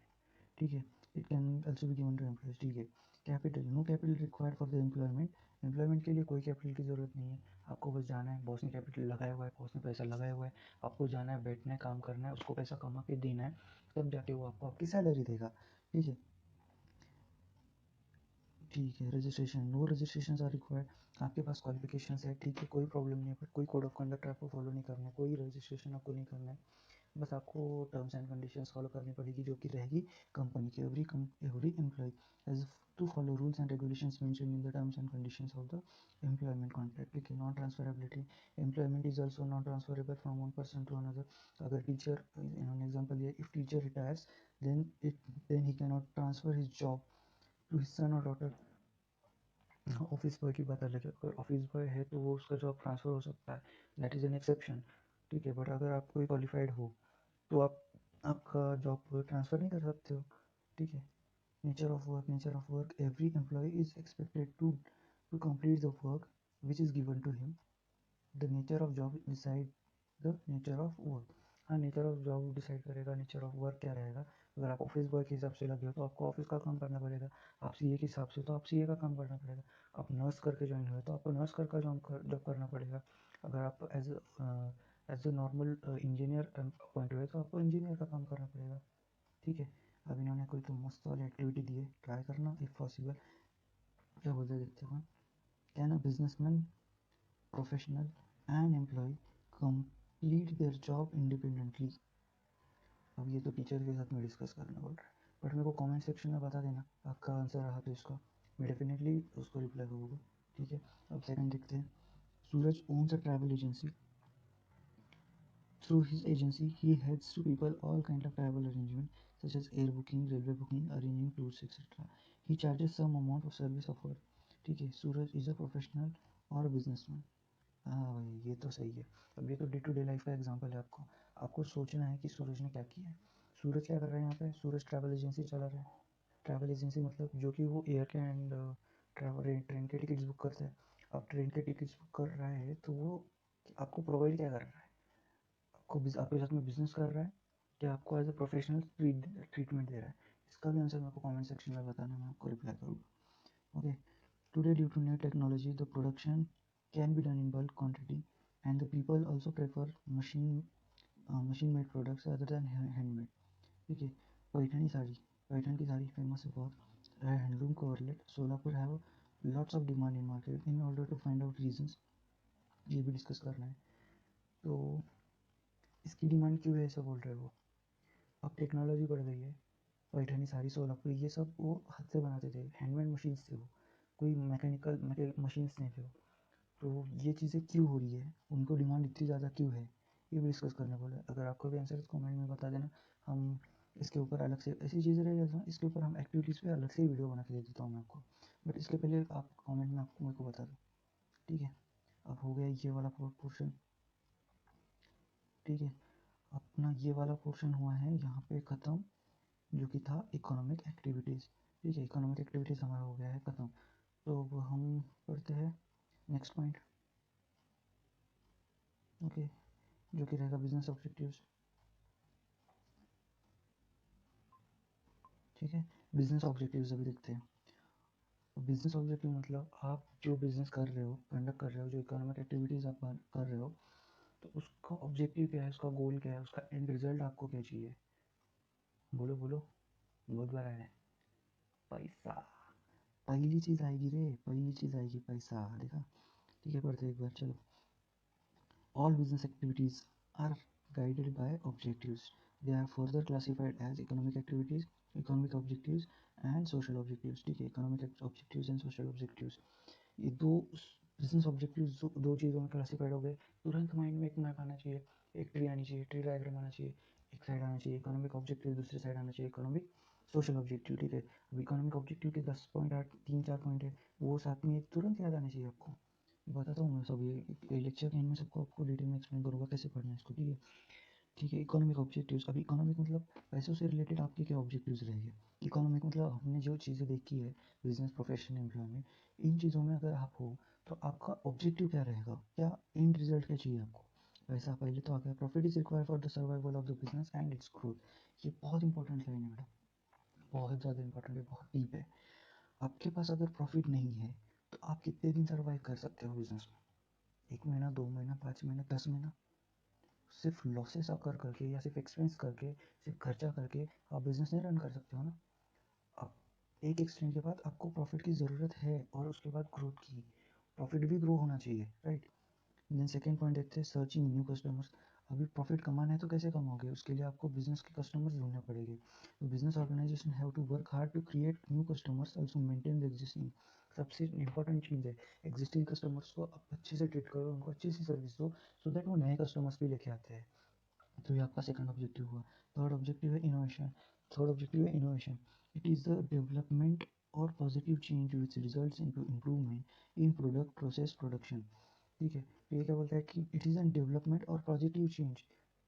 ठीक है. It can also be given to employees. ठीक है. Capital, no capital required for the employment. Employment के लिए कोई कैपिटल की ज़रूरत नहीं है. आपको बस जाना है, बॉस ने कैपिटल लगाया हुआ है, बॉस ने पैसा लगाया हुआ है, आपको जाना है, बैठना है, काम करना है, उसको पैसा कमा के देना है, तब जाके वो आपको आपकी सैलरी देगा. ठीक है. ठीक है. Registration, no registration are required. आपके पास क्वालिफिकेशन है, ठीक है, कोई प्रॉब्लम नहीं है, बट कोई कोड ऑफ कंडक्ट आपको फॉलो नहीं करना है, कोई रजिस्ट्रेशन आपको नहीं करना है. बस आपको टर्म्स एंड कंडीशंस फॉलो करनी पड़ेगी जो कि रहेगी कंपनी की. Every employee has to follow rules and regulations mention in the terms and conditions of the employment contract. ठीक है. Non transferability, employment is also non transferable from one person to another. अगर teacher, example ये, if teacher retires then he can not transfer his job to his son और daughter. Office boy की बात अलग है. अगर ऑफिस बॉय है तो वो उसका जॉब ट्रांसफ़र हो सकता है, दैट इज़ एन एक्सेप्शन. ठीक है. बट अगर आप कोई क्वालिफाइड हो तो आप आपका जॉब ट्रांसफ़र नहीं कर सकते हो. ठीक है. Nature of work, nature of work, every employee is expected to complete the work which is given to him. The nature of job decide the nature of work. हाँ, नेचर ऑफ जॉब डिसाइड करेगा nature of work क्या रहेगा. अगर आप office boy के हिसाब से लगे हो तो आपको ऑफिस का काम करना पड़ेगा. आप सीए के हिसाब से तो आप सीए का काम करना पड़ेगा. आप नर्स करके ज्वाइन हुए तो आपको नर्स करके जॉब करना पड़ेगा. अगर आप as a normal engineer appoint हुए तो आपको इंजीनियर का काम करना पड़ेगा. ठीक है. अब इन्होंने कोई तो मस्त वाली एक्टिविटी दी है, ट्राई करना इफ़ पॉसिबल. क्या बोलते हैं देखते हैं. Can a businessman, professional and employee complete their job independently. अब ये तो टीचर के साथ में डिस्कस करना पड़ रहा है. बट मेरे को कमेंट सेक्शन में बता देना आपका आंसर रहा तो इसका, मैं डेफिनेटली उसको रिप्लाई करूँगा। ठीक है, अब सेकंड देखते हैं। सूरज owns a travel agency. Through his agency, he helps to people all kind of travel arrangement such as air booking, railway booking, arranging tours, etc. He charges some amount of service offer. ठीक है, सूरज is a professional और businessman. हाँ भाई, ये तो सही है। अब ये तो डे टू डे लाइफ का एग्जांपल है। आपको सोचना है कि सूरज ने क्या किया है। सूरज क्या कर रहा है यहाँ पे? सूरज ट्रैवल एजेंसी चला रहा है। ट्रैवल एजेंसी मतलब जो कि वो एयर के एंड ट्रैवल ट्रेन के टिकट्स बुक करता है। अब ट्रेन के टिकट्स बुक कर रहा है तो वो आपको प्रोवाइड क्या कर रहा है? आपके साथ में बिजनेस कर रहा है कि आपको एज अ प्रोफेशनल ट्रीटमेंट दे रहा है? इसका भी आंसर मेरे को कमेंट सेक्शन में बताना, मैं आपको रिप्लाई करूँगा। Okay, today due to new technology the production can be done in bulk quantity and the people also prefer machine made products other than handmade. ठीक है, पैठणी साड़ी, पैठण की साड़ी फेमस है बहुत। Handloom coverlet, Solapur have lots of demand in market. In order to find out reasons, ये भी discuss करना है। तो इसकी डिमांड क्यों है ऐसा बोल रहे हो? अब टेक्नोलॉजी बढ़ गई है। पैठणी साड़ी, सोलापुर, ये सब वो हाथ से बनाते थे, हैंडमेड मशीन्स थे वो, कोई मैकेनिकल मशीन्स नहीं थे वो। तो ये चीज़ें क्यों हो रही है, उनको डिमांड इतनी ज़्यादा क्यों है, ये भी डिस्कस करने बोले। अगर आपको भी आंसर कमेंट में बता देना। हम इसके ऊपर अलग से ऐसी चीज़ें रहेगी, इसके ऊपर हम एक्टिविटीज़ पे अलग से वीडियो बना के दे देता हूँ मैं आपको। बट इसके पहले आप कमेंट में आपको मेरे को बता दो। ठीक है, अब हो गया ये वाला पोर्शन। ठीक है, अपना ये वाला पोर्शन हुआ है यहाँ पे ख़त्म, जो कि था इकोनॉमिक एक्टिविटीज़। ठीक है, इकोनॉमिक एक्टिविटीज़ हमारा हो गया है ख़त्म। तो अब हम पढ़ते हैं नेक्स्ट पॉइंट। ओके, जो कि रहेगा बिजनेस ऑब्जेक्टिव्स। ठीक है, बिजनेस ऑब्जेक्टिव्स अभी देखते हैं। बिजनेस ऑब्जेक्टिव मतलब आप जो बिजनेस कर रहे हो, कंडक्ट कर रहे हो, जो इकोनॉमिक एक्टिविटीज़ आप कर रहे हो, तो उसका ऑब्जेक्टिव क्या है, उसका गोल क्या है, उसका एंड रिजल्ट आपको क्या चाहिए? बोलो बोलो, बहुत बार आया है। पैसा। पहली चीज़ आएगी रे, पहली चीज़ आएगी पैसा, देखा। ठीक है, पढ़ते एक बार, चलो। All business activities are guided by objectives. They are further classified as economic activities, economic objectives and social objectives. ठीक है, economic objectives and social objectives, ये दो बिजनेस ऑब्जेक्टिव्स दो चीज़ों में क्लासिफाइड हो गए। तुरंत माइंड में एक मैप आना चाहिए, एक ट्री आनी चाहिए, ट्री डायग्राम आना चाहिए, एक साइड आना चाहिए इकोनॉमिक ऑब्जेक्टिव, दूसरी साइड आना चाहिए इकोनॉमिक सोशल ऑब्जेक्टिव। ठीक है, अब इकोनॉमिक ऑब्जेक्टिव के 10 पॉइंट, 8 3 4 पॉइंट है, वो साथ में तुरंत याद आने चाहिए आपको। बताता हूँ मैं सब, ये लेक्चर के एंड में सबको आपको डिटेल में एक्सप्लेन करूँगा कैसे पढ़ना है इसको। ठीक है, ठीक है, इकोनॉमिक ऑब्जेक्टिव्स। अभी इकोनॉमिक मतलब पैसों से रिलेटेड आपके क्या ऑब्जेक्टिव्स रहेंगे। इकोनॉमिक मतलब हमने जो चीज़ें देखी है बिजनेस, प्रोफेशन, एम्प्लॉयमेंट, इन चीज़ों में अगर आप हो तो आपका ऑब्जेक्टिव क्या रहेगा, क्या एंड रिजल्ट क्या चाहिए आपको। पैसा पहले तो आ गया। Profit is required for the survival of the business and it's growth. ये बहुत इंपॉर्टेंट लाइन है बेटा, बहुत ज़्यादा इंपॉर्टेंट है, बहुत डीप है। आपके पास अगर प्रॉफिट नहीं है तो आप कितने दिन सर्वाइव कर सकते हो बिजनेस में? 1 महीना, 2 महीना, 5 महीना, 10 महीना? सिर्फ लॉसेस कर करके या सिर्फ एक्सपेंस करके, सिर्फ खर्चा करके आप बिजनेस नहीं रन कर सकते हो ना। अब एक एक्सटेंट के बाद आपको प्रॉफिट की ज़रूरत है और उसके बाद ग्रोथ की। प्रॉफिट भी ग्रो होना चाहिए, राइट। देन सेकेंड पॉइंट देखते हैं, सर्चिंग न्यू कस्टमर्स। अभी प्रॉफिट कमाना है तो कैसे कमाओगे, उसके लिए आपको बिजनेस के कस्टमर्स ढूंढने पड़ेंगे। तो business organisation have to work hard to create new customers, also maintain the existing. सबसे इंपॉर्टेंट चीज़ है, एग्जिस्टिंग कस्टमर्स को आप अच्छे से ट्रीट करो, उनको अच्छी सी सर्विस दो, सो दैट वो नए कस्टमर्स भी लेके आते हैं। तो ये आपका सेकंड ऑब्जेक्टिव हुआ। थर्ड ऑब्जेक्टिव है इनोवेशन। थर्ड ऑब्जेक्टिव है innovation. It is the development or positive change which results into improvement in product process production. ठीक है, तो ये क्या बोलता है कि it is an development or positive change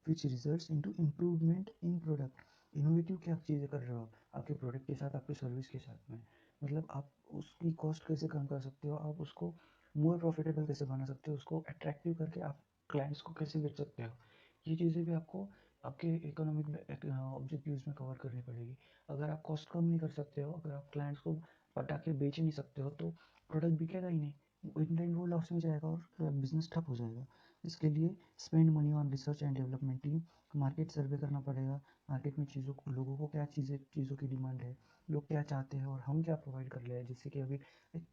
which results into improvement in product. Innovative क्या चीज़ें कर रहे हो आप आपके प्रोडक्ट के साथ, आपके सर्विस के साथ में। मतलब आप उसकी कॉस्ट कैसे कम कर सकते हो, आप उसको मोर प्रॉफिटेबल कैसे बना सकते हो, उसको अट्रैक्टिव करके आप क्लाइंट्स को कैसे बेच सकते हो। ये चीज़ें भी आपको आपके इकोनॉमिक ऑब्जेक्टिव्स में कवर करनी पड़ेगी। अगर आप कॉस्ट कम नहीं कर सकते हो, अगर आप क्लाइंट्स को पटा के बेच नहीं सकते हो, तो प्रोडक्ट बिकेगा ही नहीं, इन एंड वो लॉस में जाएगा और बिजनेस ठप हो जाएगा। इसके लिए spend money on research and development team, market सर्वे करना पड़ेगा। मार्केट में चीज़ों को, लोगों को क्या चीज़ों की डिमांड है, लोग क्या चाहते हैं और हम क्या प्रोवाइड कर रहे हैं। जैसे कि अभी एक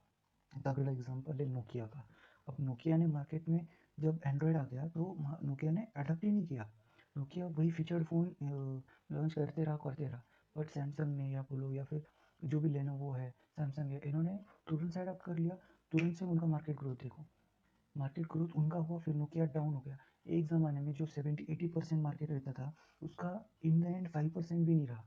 तगड़ा एग्जांपल है नोकिया का। अब नोकिया ने मार्केट में, जब एंड्रॉयड आ गया तो नोकिया ने अडॉप्ट ही नहीं किया। नोकिया वही फीचर्ड फ़ोन लॉन्च करते रहा करते रहा, बट सैमसंग ने या बोलो या फिर जो भी लेनोवो है, सैमसंग है, इन्होंने तुरंत साइड अप कर लिया, तुरंत से उनका मार्केट ग्रोथ देखो, मार्केट ग्रोथ उनका हुआ, फिर नोकिया डाउन हो गया। एक ज़माने में जो 70-80% मार्केट रहता था, उसका इन द एंड 5% भी नहीं रहा।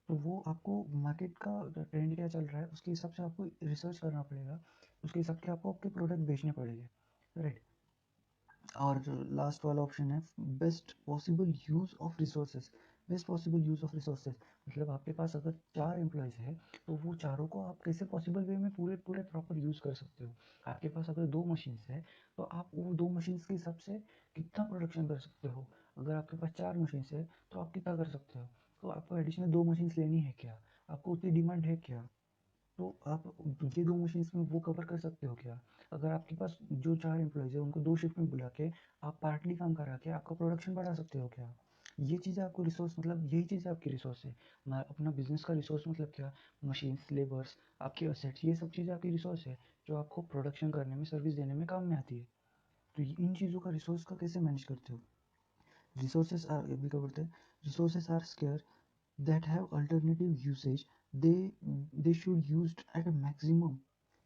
तो वो आपको मार्केट का ट्रेंड क्या चल रहा है उसके हिसाब से आपको रिसर्च करना पड़ेगा, उसके हिसाब से आपको आपके प्रोडक्ट बेचने पड़ेंगे, राइट। और लास्ट वाला ऑप्शन है best possible use of resources. Best possible use of resources मतलब आपके पास अगर 4 एम्प्लॉयज़ है तो वो चारों को आप कैसे पॉसिबल वे में पूरे पूरे प्रॉपर यूज़ कर सकते हो। आपके पास अगर 2 मशीन्स है तो आप वो 2 मशीन्स के हिसाब से कितना प्रोडक्शन कर सकते हो। अगर आपके पास 4 मशीन्स है तो आप कितना कर सकते हो। तो आपको एडिशनल 2 मशीन्स लेनी है क्या, आपको उतनी डिमांड है क्या, तो आप ये 2 मशीन्स में वो कवर कर सकते हो क्या। अगर आपके पास जो 4 एम्प्लॉयज़ है उनको 2 शिफ्ट में बुला के आप पार्टली काम करा के आपका प्रोडक्शन बढ़ा सकते हो क्या। ये चीज़ें आपको रिसोर्स मतलब यही चीज़ें आपकी रिसोर्स है। अपना बिजनेस का रिसोर्स मतलब क्या, मशीन्स, लेबर्स, आपके असेट्स, ये सब चीज़ें आपकी रिसोर्स है जो आपको प्रोडक्शन करने में, सर्विस देने में काम में आती है। तो इन चीज़ों का रिसोर्स का कैसे मैनेज करते हो। रिसोर्सेज आर ये भी क्या बोलते हैं, resources are scarce that have alternative usage, they they should used at a maximum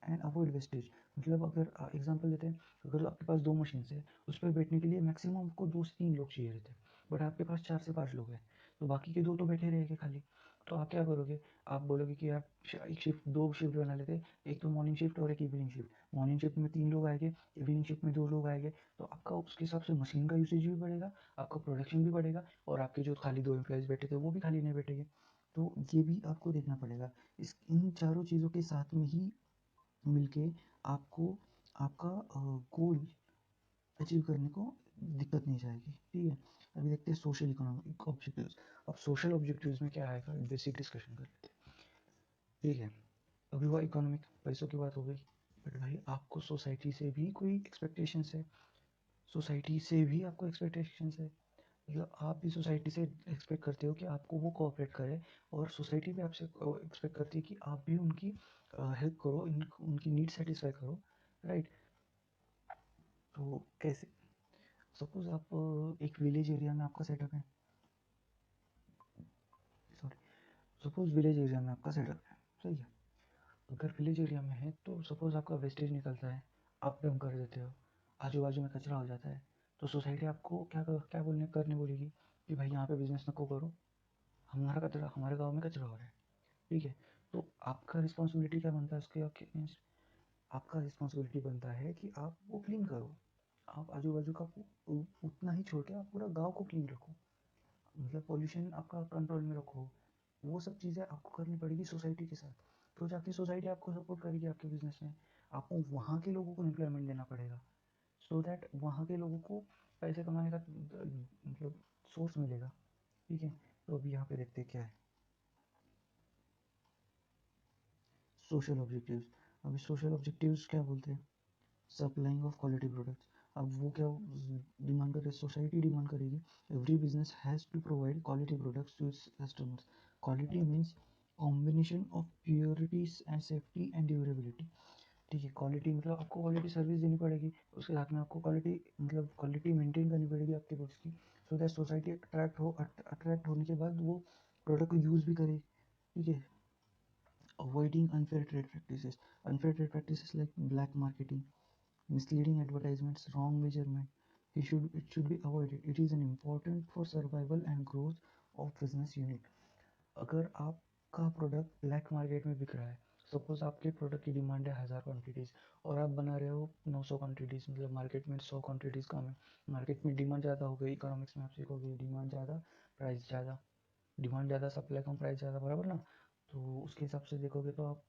and avoid wastage। मतलब अगर एग्जांपल लेते हैं, अगर आपके पास 2 मशीन्स है उस पर बैठने के लिए मैक्सिमम आपको 2 से 3 लोग चाहिए रहते हैं, बट आपके पास 4 से 5 लोग हैं, तो बाकी के 2 तो बैठे रहेंगे खाली। तो आप क्या करोगे, आप बोलोगे कि आप एक शिफ्ट 2 शिफ्ट बना लेते हैं, एक तो मॉर्निंग शिफ्ट और एक इवनिंग शिफ्ट। मॉर्निंग शिफ्ट में 3 लोग आएंगे, इवनिंग शिफ्ट में 2 लोग आएंगे, तो आपका उसके हिसाब से मशीन का यूसेज भी बढ़ेगा, आपका प्रोडक्शन भी बढ़ेगा, और आपके जो खाली 2 एम्प्लॉयज़ बैठे थे वो भी खाली नहीं बैठेंगे। तो ये भी आपको देखना पड़ेगा। इस इन चारों चीज़ों के साथ में ही मिलके आपको आपका गोल अचीव करने को दिक्कत नहीं जाएगी, ठीक है। अभी देखते हैं सोशल इकोनॉमिक ऑब्जेक्टिव्स। अब सोशल ऑब्जेक्टिव्स में क्या आएगा, बेसिक डिस्कशन कर लेते हैं, ठीक है। अभी हुआ इकोनॉमिक, पैसों की बात हो गई, बट भाई आपको सोसाइटी से भी कोई एक्सपेक्टेशंस है, सोसाइटी से भी आपको एक्सपेक्टेशंस है। मतलब आप भी सोसाइटी से एक्सपेक्ट करते हो कि आपको वो कोऑपरेट करे, और सोसाइटी भी आपसे एक्सपेक्ट करती है कि आप भी उनकी हेल्प करो, उनकी नीड सेटिस्फाई करो, राइट। तो कैसे, सपोज आप एक विलेज एरिया में आपका सेटअप है, सॉरी, सपोज विलेज एरिया में आपका सेटअप है, सही है। अगर विलेज एरिया में है तो सपोज आपका वेस्टेज निकलता है, आप डंप कर देते हो, आजू बाजू में कचरा हो जाता है, तो सोसाइटी आपको क्या बोलने करने बोलेगी कि भाई यहाँ पे बिजनेस नको करो, हमारा कचरा, हमारे गाँव में कचरा हो रहा है, ठीक है। तो आपका रिस्पॉन्सिबिलिटी क्या बनता है उसके अगेंस्ट, आपका रिस्पॉन्सिबिलिटी बनता है कि आप वो क्लीन करो, आप आजू बाजू का उतना ही छोड़ के आप पूरा गांव को क्लीन रखो, मतलब पॉल्यूशन आपका कंट्रोल में रखो। वो सब चीज़ें आपको करनी पड़ेगी सोसाइटी के साथ, तो जाके सोसाइटी आपको सपोर्ट करेगी आपके बिजनेस में। आपको वहाँ के लोगों को एम्प्लॉयमेंट देना पड़ेगा, सो दैट वहाँ के लोगों को पैसे कमाने का मतलब सोर्स मिलेगा, ठीक है। तो अभी यहाँ पे देखते हैं क्या है सोशल ऑब्जेक्टिव्स। अभी सोशल ऑब्जेक्टिव्स क्या बोलते हैं, सप्लाइंग ऑफ क्वालिटी प्रोडक्ट्स। अब वो क्या डिमांड कर रहे, सोसाइटी डिमांड करेगी every business has to provide quality products to its customers. Quality means combination of purities and safety and durability, ठीक है। क्वालिटी मतलब आपको क्वालिटी सर्विस देनी पड़ेगी, उसके साथ में आपको क्वालिटी मतलब क्वालिटी मेंटेन करनी पड़ेगी आपके गुड्स की, सो दैट सोसाइटी अट्रैक्ट होने के बाद वो प्रोडक्ट को यूज़ भी करे, ठीक है। Avoiding unfair trade practices, unfair trade practices like black marketing, misleading advertisements, wrong measurement. It should be avoided. It is an important for survival and growth of business unit. अगर आपका product black market में बिक रहा है, suppose आपके product की demand है 1000 quantities और आप बना रहे हो 900 क्वान्टिटीज़, मतलब मार्केट में 100 क्वान्टिटीज़ कम है, मार्केट में डिमांड ज़्यादा हो गई, इकोनॉमिक्स में आप सीखोगे डिमांड ज़्यादा प्राइस ज़्यादा, डिमांड ज़्यादा सप्लाई कम प्राइस ज़्यादा, बराबर ना। तो उसके हिसाब से देखोगे तो आप,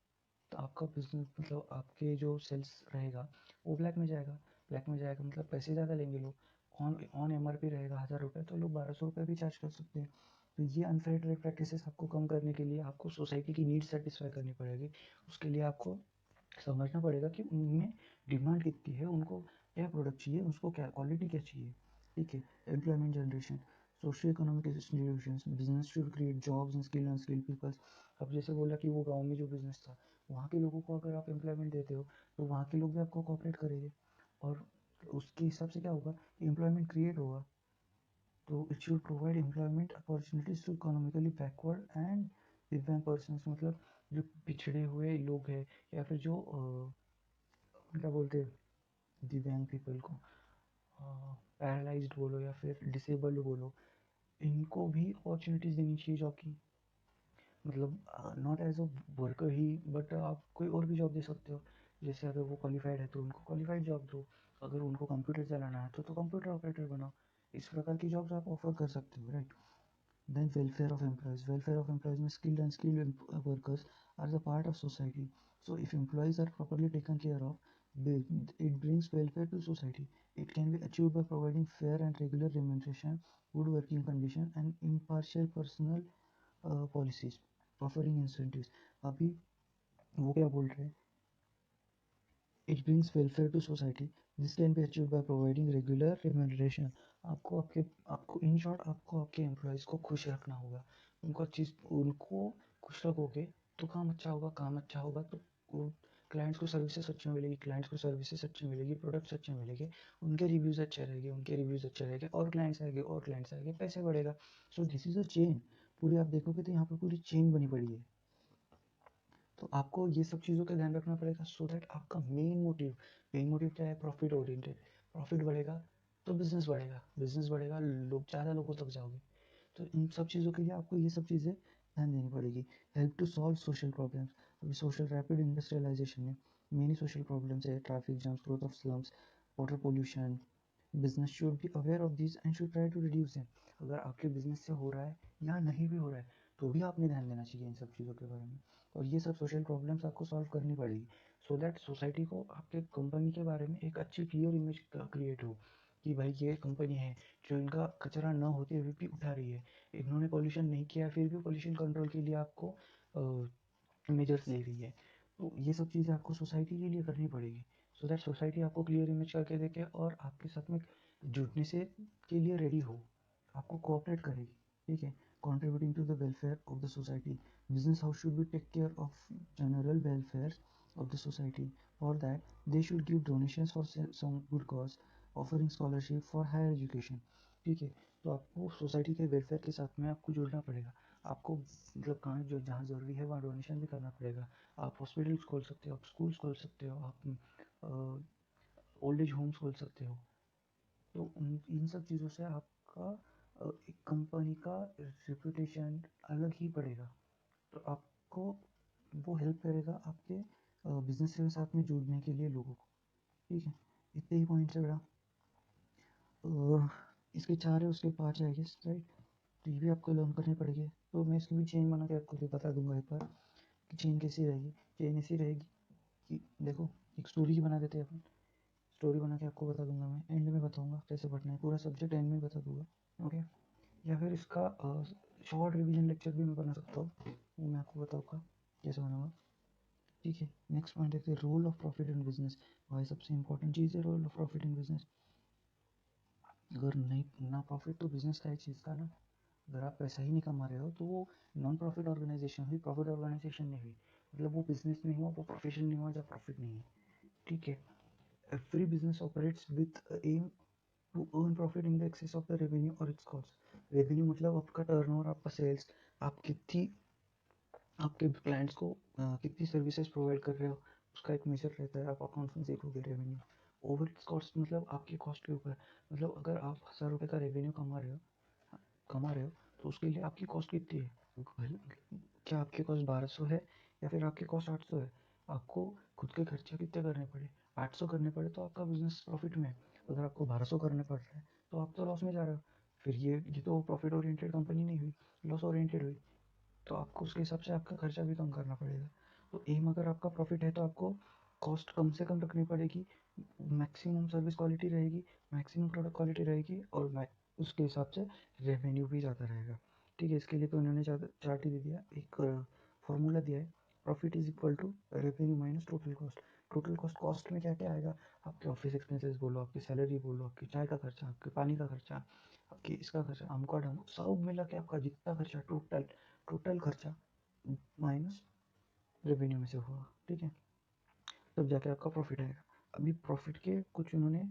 तो आपका बिजनेस मतलब आपके जो सेल्स रहेगा वो ब्लैक में जाएगा, ब्लैक में जाएगा मतलब पैसे ज़्यादा लेंगे लोग। ऑन ऑन एमआरपी रहेगा 1000 रुपये, तो लोग 1200 रुपये भी चार्ज कर सकते हैं। तो ये अनफेयर ट्रेड प्रैक्टिसेस आपको कम करने के लिए आपको सोसाइटी की नीड सेटिस्फाई करनी पड़ेगी। उसके लिए आपको समझना पड़ेगा कि उनमें डिमांड कितनी है, उनको क्या प्रोडक्ट चाहिए, उसको क्या क्वालिटी क्या चाहिए, ठीक है। Employment generation, socio economic institutions, business should create jobs and skill unskilled peoples. अब जैसे बोला कि वो गांव में जो बिजनेस था, वहाँ के लोगों को अगर आप एम्प्लॉयमेंट देते हो तो वहाँ के लोग भी आपको कोऑपरेट करेंगे, और उसके हिसाब से क्या होगा, एम्प्लॉयमेंट क्रिएट होगा। तो it should provide employment opportunities to economically backward and दिव्यांग पर्सन्स मतलब जो पिछड़े हुए लोग हैं, या फिर जो क्या बोलते हैं दिव्यांग पीपल को, पैरालाइज्ड बोलो या फिर डिसेबल्ड बोलो, इनको भी अपॉर्चुनिटीज देनी चाहिए जॉब की। मतलब नॉट एज अ वर्कर ही, बट आप कोई और भी जॉब दे सकते हो। जैसे अगर वो क्वालिफाइड है तो उनको क्वालिफाइड जॉब दो, अगर उनको कंप्यूटर चलाना है तो कंप्यूटर ऑपरेटर बनाओ। इस प्रकार की जॉब्स आप ऑफर कर सकते हो, right. Then welfare of employees. Welfare of employees means skilled and unskilled workers are the part of society. So if employees are properly taken care of, it brings welfare to society. It can be achieved by providing fair and regular remuneration, good working conditions, and impartial personal policies, offering incentives. अभी वो क्या बोल रहे हैं? It brings welfare to society. This can be achieved by providing regular remuneration. आपको in short आपको आपके employees को खुश रखना होगा। उनको खुश रखोगे तो काम अच्छा होगा तो क्लाइंट्स को सर्विसेज अच्छी मिलेगी, प्रोडक्ट्स अच्छे मिलेंगे, उनके रिव्यूज़ अच्छे रहेंगे और क्लाइंट्स आएंगे, पैसे बढ़ेगा। So this is a chain. पूरी आप देखोगे तो यहाँ पर पूरी चेन बनी पड़ी है। तो आपको ये सब चीज़ों का ध्यान रखना पड़ेगा, सो दैट आपका मेन मोटिव क्या है? Profit oriented. प्रॉफिट बढ़ेगा तो बिजनेस बढ़ेगा, ज़्यादा लोगों तक जाओगे। तो इन सब चीज़ों के लिए आपको ये सब चीज़ें ध्यान देनी पड़ेगी। Help to solve social problems. अभी सोशल रैपिड इंडस्ट्रियलाइजेशन में मेनी सोशल प्रॉब्लम्स है, traffic jams, growth of slums, water pollution. Business should be aware of this and should try to reduce them. अगर आपके बिजनेस से हो रहा है या नहीं भी हो रहा है तो भी आपने ध्यान देना चाहिए इन सब चीज़ों के बारे में। और ये सब सोशल प्रॉब्लम्स आपको सॉल्व करनी पड़ेगी, सो दैट सोसाइटी को आपके कंपनी के बारे में एक अच्छी क्लियर इमेज क्रिएट हो कि भाई ये कंपनी है जो इनका कचरा न होते हुए भी उठा रही है, इन्होंने पॉल्यूशन नहीं किया फिर भी पॉल्यूशन कंट्रोल के लिए आपको मेजर्स ले रही है। तो ये सब चीज़ें आपको सोसाइटी के लिए करनी पड़ेगी, सो दैट सोसाइटी आपको क्लियर इमेज करके देखे और आपके साथ में जुटने से के लिए रेडी हो, आपको कोऑपरेट करेगी, ठीक है। contributing to the welfare of the society. Business house should be take care of general welfare of the society. For that, they should give donations for some good cause, offering scholarship for higher education. ठीक है। तो आपको society के welfare के साथ में आपको जुड़ना पड़ेगा। आपको मतलब कहाँ जो जहाँ ज़रूरी है वहाँ डोनेशन भी करना पड़ेगा। आप हॉस्पिटल्स खोल सकते हो, आप स्कूल्स खोल सकते हो, आप ओल्ड एज होम्स खोल सकते हो। तो इन सब चीज़ों से आपका एक कंपनी का रेपुटेशन अलग ही बढ़ेगा। तो आपको वो हेल्प करेगा आपके बिजनेस के साथ में जुड़ने के लिए लोगों को, ठीक है। इतने ही पॉइंट्स है बेटा। इसके 4 है, उसके 5 है आई गेस, राइट। तो ये भी आपको लर्न करने पड़ेंगे। तो मैं इसकी भी चेन बना के आपको भी बता दूंगा एक बार कि चेन कैसी रहेगी। चेन ऐसी रहेगी कि देखो, एक स्टोरी ही बना देते हैं अपन। स्टोरी बना के आपको बता दूंगा, मैं एंड में बताऊंगा कैसे पढ़ना है, पूरा सब्जेक्ट एंड में बता दूंगा, ओके। या फिर इसका शॉर्ट रिवीजन लेक्चर भी मैं बना सकता हूँ, वो मैं आपको बताऊँगा कैसे बनाऊँगा, ठीक है। नेक्स्ट पॉइंट देखते हैं, role of profit in business. भाई सबसे इंपॉर्टेंट चीज़ है role of profit in business. अगर नहीं ना प्रॉफिट तो बिजनेस का एक चीज़ का ना, अगर आप पैसा ही नहीं कमा रहे हो तो वो नॉन प्रॉफिट ऑर्गेनाइजेशन हुई, प्रॉफिट ऑर्गेनाइजेशन नहीं हुई। मतलब वो बिजनेस नहीं हुआ, वो प्रोफेशन नहीं हुआ जब प्रॉफिट नहीं है, ठीक है। Every business operates with aim to earn profit in the excess of the revenue और इट्स कॉस्ट। रेवेन्यू मतलब आपका टर्नओवर, आपका सेल्स, आप कितनी आपके क्लाइंट्स को कितनी सर्विसेज प्रोवाइड कर रहे हो, उसका एक मेजर रहता है। आप अकाउंट्स में देखोगे रेवेन्यू। ओवर कॉस्ट मतलब आपके कॉस्ट के ऊपर, मतलब अगर आप 1000 रुपये का रेवेन्यू कमा रहे हो तो उसके लिए आपकी कॉस्ट कितनी है? क्या आपके कॉस्ट 1200 है या फिर आपके कॉस्ट 800 है? आपको खुद के खर्चे कितने करने पड़े? 800 करने पड़े तो आपका बिजनेस प्रॉफिट में है। अगर आपको 1200 करने पड़ रहे हैं तो आप तो लॉस में जा रहे हो। फिर ये तो प्रॉफिट ओरिएंटेड कंपनी नहीं हुई, लॉस ओरिएंटेड हुई। तो आपको उसके हिसाब से आपका खर्चा भी कम करना पड़ेगा। तो एम अगर आपका प्रॉफिट है तो आपको कॉस्ट कम से कम रखनी पड़ेगी, मैक्सिमम सर्विस क्वालिटी रहेगी, मैक्सिमम प्रोडक्ट क्वालिटी रहेगी, और उसके हिसाब से रेवेन्यू भी ज़्यादा रहेगा, ठीक है। इसके लिए तो उन्होंने ज़्यादा चार्ट ही दे दिया, एक फॉर्मूला दिया है, profit is equal to revenue minus total cost. Total cost, cost में क्या क्या आएगा? आपके ऑफिस एक्सपेंसेस बोलो, आपकी सैलरी बोलो, आपकी चाय का खर्चा, आपके पानी का खर्चा, आपकी इसका खर्चा, अमका ढंग सब मिला के आपका जितना खर्चा टोटल खर्चा माइनस रेवेन्यू में से होगा, ठीक है। तब जाके आपका प्रॉफिट आएगा। अभी प्रॉफिट के कुछ उन्होंने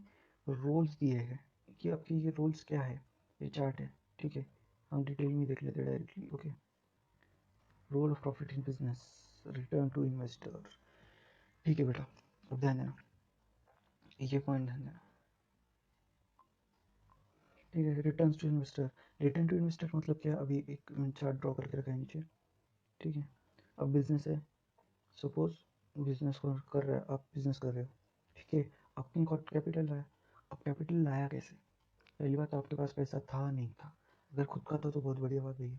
रोल्स दिए हैं कि आपके ये रोल्स क्या है, ये चार्ट है, ठीक है। हम डिटेल में देख लेते हैं directly, okay. Role of profit in business, return to investor. ठीक है बेटा, अब ध्यान देना, ये पॉइंट ध्यान देना। ठीक है, return to investor. Return to investor मतलब क्या, अभी एक चार्ट ड्रॉ करके रखा है नीचे। ठीक है, अब बिजनेस है, सपोज बिजनेस कर रहा है, आप बिजनेस कर रहे हो। ठीक है, आपने कैपिटल लाया। अब कैपिटल लाया कैसे? पहली बात, आपके पास पैसा था नहीं था। अगर खुद का था तो बहुत बढ़िया बात भैया,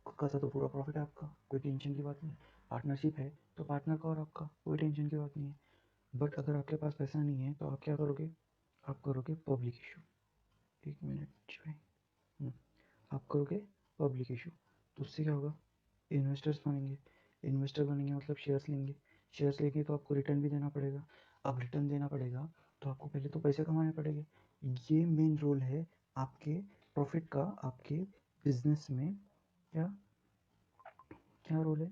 खुद का था तो पूरा प्रॉफिट है आपका, कोई टेंशन की बात नहीं। पार्टनरशिप है तो पार्टनर का और आपका, कोई टेंशन की बात नहीं है। बट अगर आपके पास पैसा नहीं है तो आप क्या करोगे? आप करोगे पब्लिक इशू। एक मिनट भाई। हम्म, आप करोगे पब्लिक इशू। तो उससे क्या होगा? इन्वेस्टर्स बनेंगे। इन्वेस्टर बनेंगे मतलब शेयर्स लेंगे। शेयर्स लेके तो आपको रिटर्न भी देना पड़ेगा। अब रिटर्न देना पड़ेगा तो आपको पहले तो पैसे कमाने पड़ेंगे। ये मेन रोल है आपके प्रॉफिट का, आपके बिजनेस में। क्या क्या रोल है?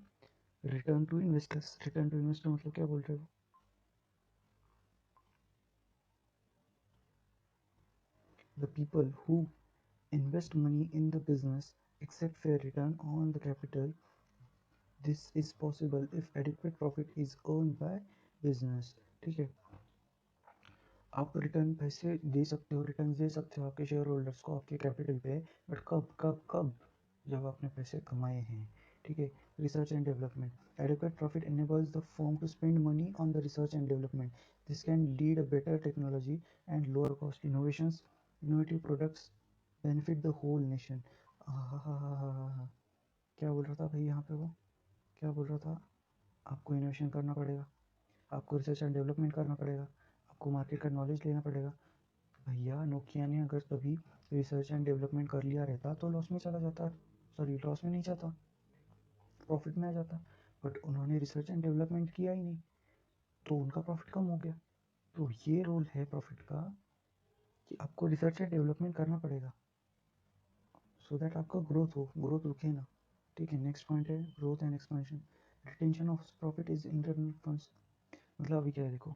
Return to investors. Return to investor मतलब क्या बोल रहे हो? The people who invest money in the business accept fair return on the capital. This is possible if adequate profit is earned by business. ठीक है, आप return पैसे दे सकते हो, रिटर्न दे सकते हो आपके शेयर होल्डर्स को, आपके कैपिटल पे। बट कब कब कब? जब आपने पैसे कमाए हैं। ठीक है, research and development. Adequate profit enables the firm to spend money on the research and development. This can lead a better technology and lower cost innovations. Innovative products benefit the whole nation. क्या बोल रहा था भाई यहाँ पे वो? क्या बोल रहा था? आपको इनोवेशन करना पड़ेगा, आपको रिसर्च एंड डेवलपमेंट करना पड़ेगा, आपको मार्केट का नॉलेज लेना पड़ेगा। भैया नोकिया ने अगर कभी रिसर्च एंड डेवलपमेंट कर लिया रहता तो लॉस में चला जाता, सॉरी लॉस में नहीं जाता, प्रॉफिट में आ जाता। बट उन्होंने रिसर्च एंड डेवलपमेंट किया ही नहीं, तो उनका प्रॉफिट कम हो गया। तो ये रोल है प्रॉफिट का कि आपको रिसर्च एंड डेवलपमेंट करना पड़ेगा सो दैट आपका ग्रोथ हो, ग्रोथ रुके ना। ठीक है, नेक्स्ट पॉइंट है growth and expansion. Retention of profit is internal funds. मतलब अभी क्या है देखो,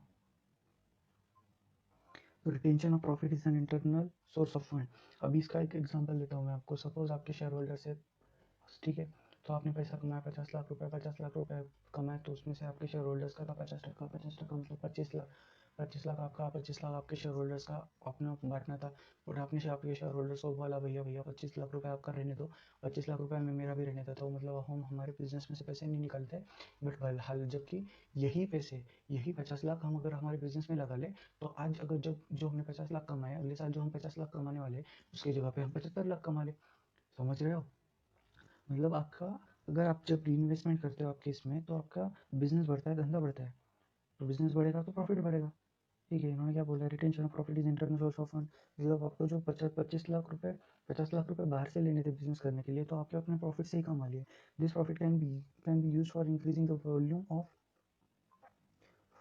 तो retention of profit is an internal source of fund. अभी इसका एक एग्जांपल देता हूँ मैं आपको। सपोज आपके शेयर होल्डर से, ठीक है, तो आपने पैसा कमाया 50 लाख रुपए, 50 लाख रुपए कमाए, तो उसमें से आपके शेयर होल्डर्स का 50 टका, 50 टका मतलब 25 लाख। 25 लाख आपका, 25 लाख आपके शेयर होल्डर्स का अपना बांटना था। और आपने से आपके शेयर होल्डर्स को बोला भैया भैया 25 लाख रुपए आपका रहने दो, 25 लाख रुपए में मेरा भी रहने था। तो मतलब हम हमारे बिजनेस में से पैसे नहीं निकलते। बट हाल जबकि यही पैसे, यही 50 लाख हम अगर हमारे बिजनेस में लगा ले, तो आज अगर जब जो हमने 50 लाख कमाए, अगले साल जो हम 50 लाख कमाने वाले, उसकी जगह पे हम 75 लाख कमा ले। समझ रहे हो? मतलब आपका, अगर आप जब री इन्वेस्टमेंट करते हो आपके इसमें, तो आपका बिजनेस बढ़ता है, धंधा बढ़ता है। तो बिजनेस बढ़ेगा तो प्रॉफिट बढ़ेगा। ठीक है, इन्होंने क्या बोला? Retention of profit is internal source of fund. मतलब आपको जो 25 लाख रुपए, 50 लाख रुपए बाहर से लेने थे बिजनेस करने के लिए, तो आपके अपने प्रॉफिट से ही कमा लिए। This profit can be use for increasing the volume of,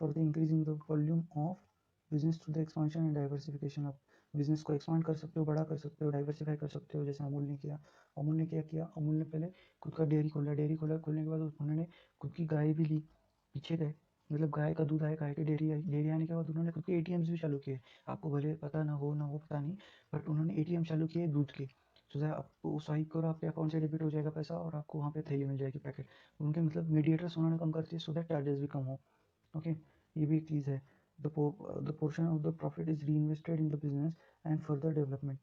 for the increasing the volume of business through the expansion and diversification of. Business को एक्सपांड कर सकते हो, बड़ा कर सकते हो, डाइवर्सिफाई कर सकते हो, जैसे अमूल ने किया। अमूल ने क्या किया? अमूल ने पहले खुद का डेयरी खोला, डेयरी खोला, खोलने के बाद उन्होंने खुद की गाय भी ली, पीछे गए। मतलब गाय का दूध आए, गाय की डेयरी आई, डेयरी आने के बाद उन्होंने खुद के एटीएम्स भी चालू किए। आपको भले पता ना हो पता नहीं, बट उन्होंने एटीएम चालू किए दूध के। तो आपको स्वाइप करो, आपके अकाउंट से डेबिट हो जाएगा पैसा और आपको वहाँ पे थैली मिल जाएगी पैकेट। उनके मतलब मीडिएटर्स उन्होंने कम कर दिए सो दैट चार्जेस भी कम हो। ओके, ये भी एक चीज़ है। The portion of the profit is री invested in the business and further development.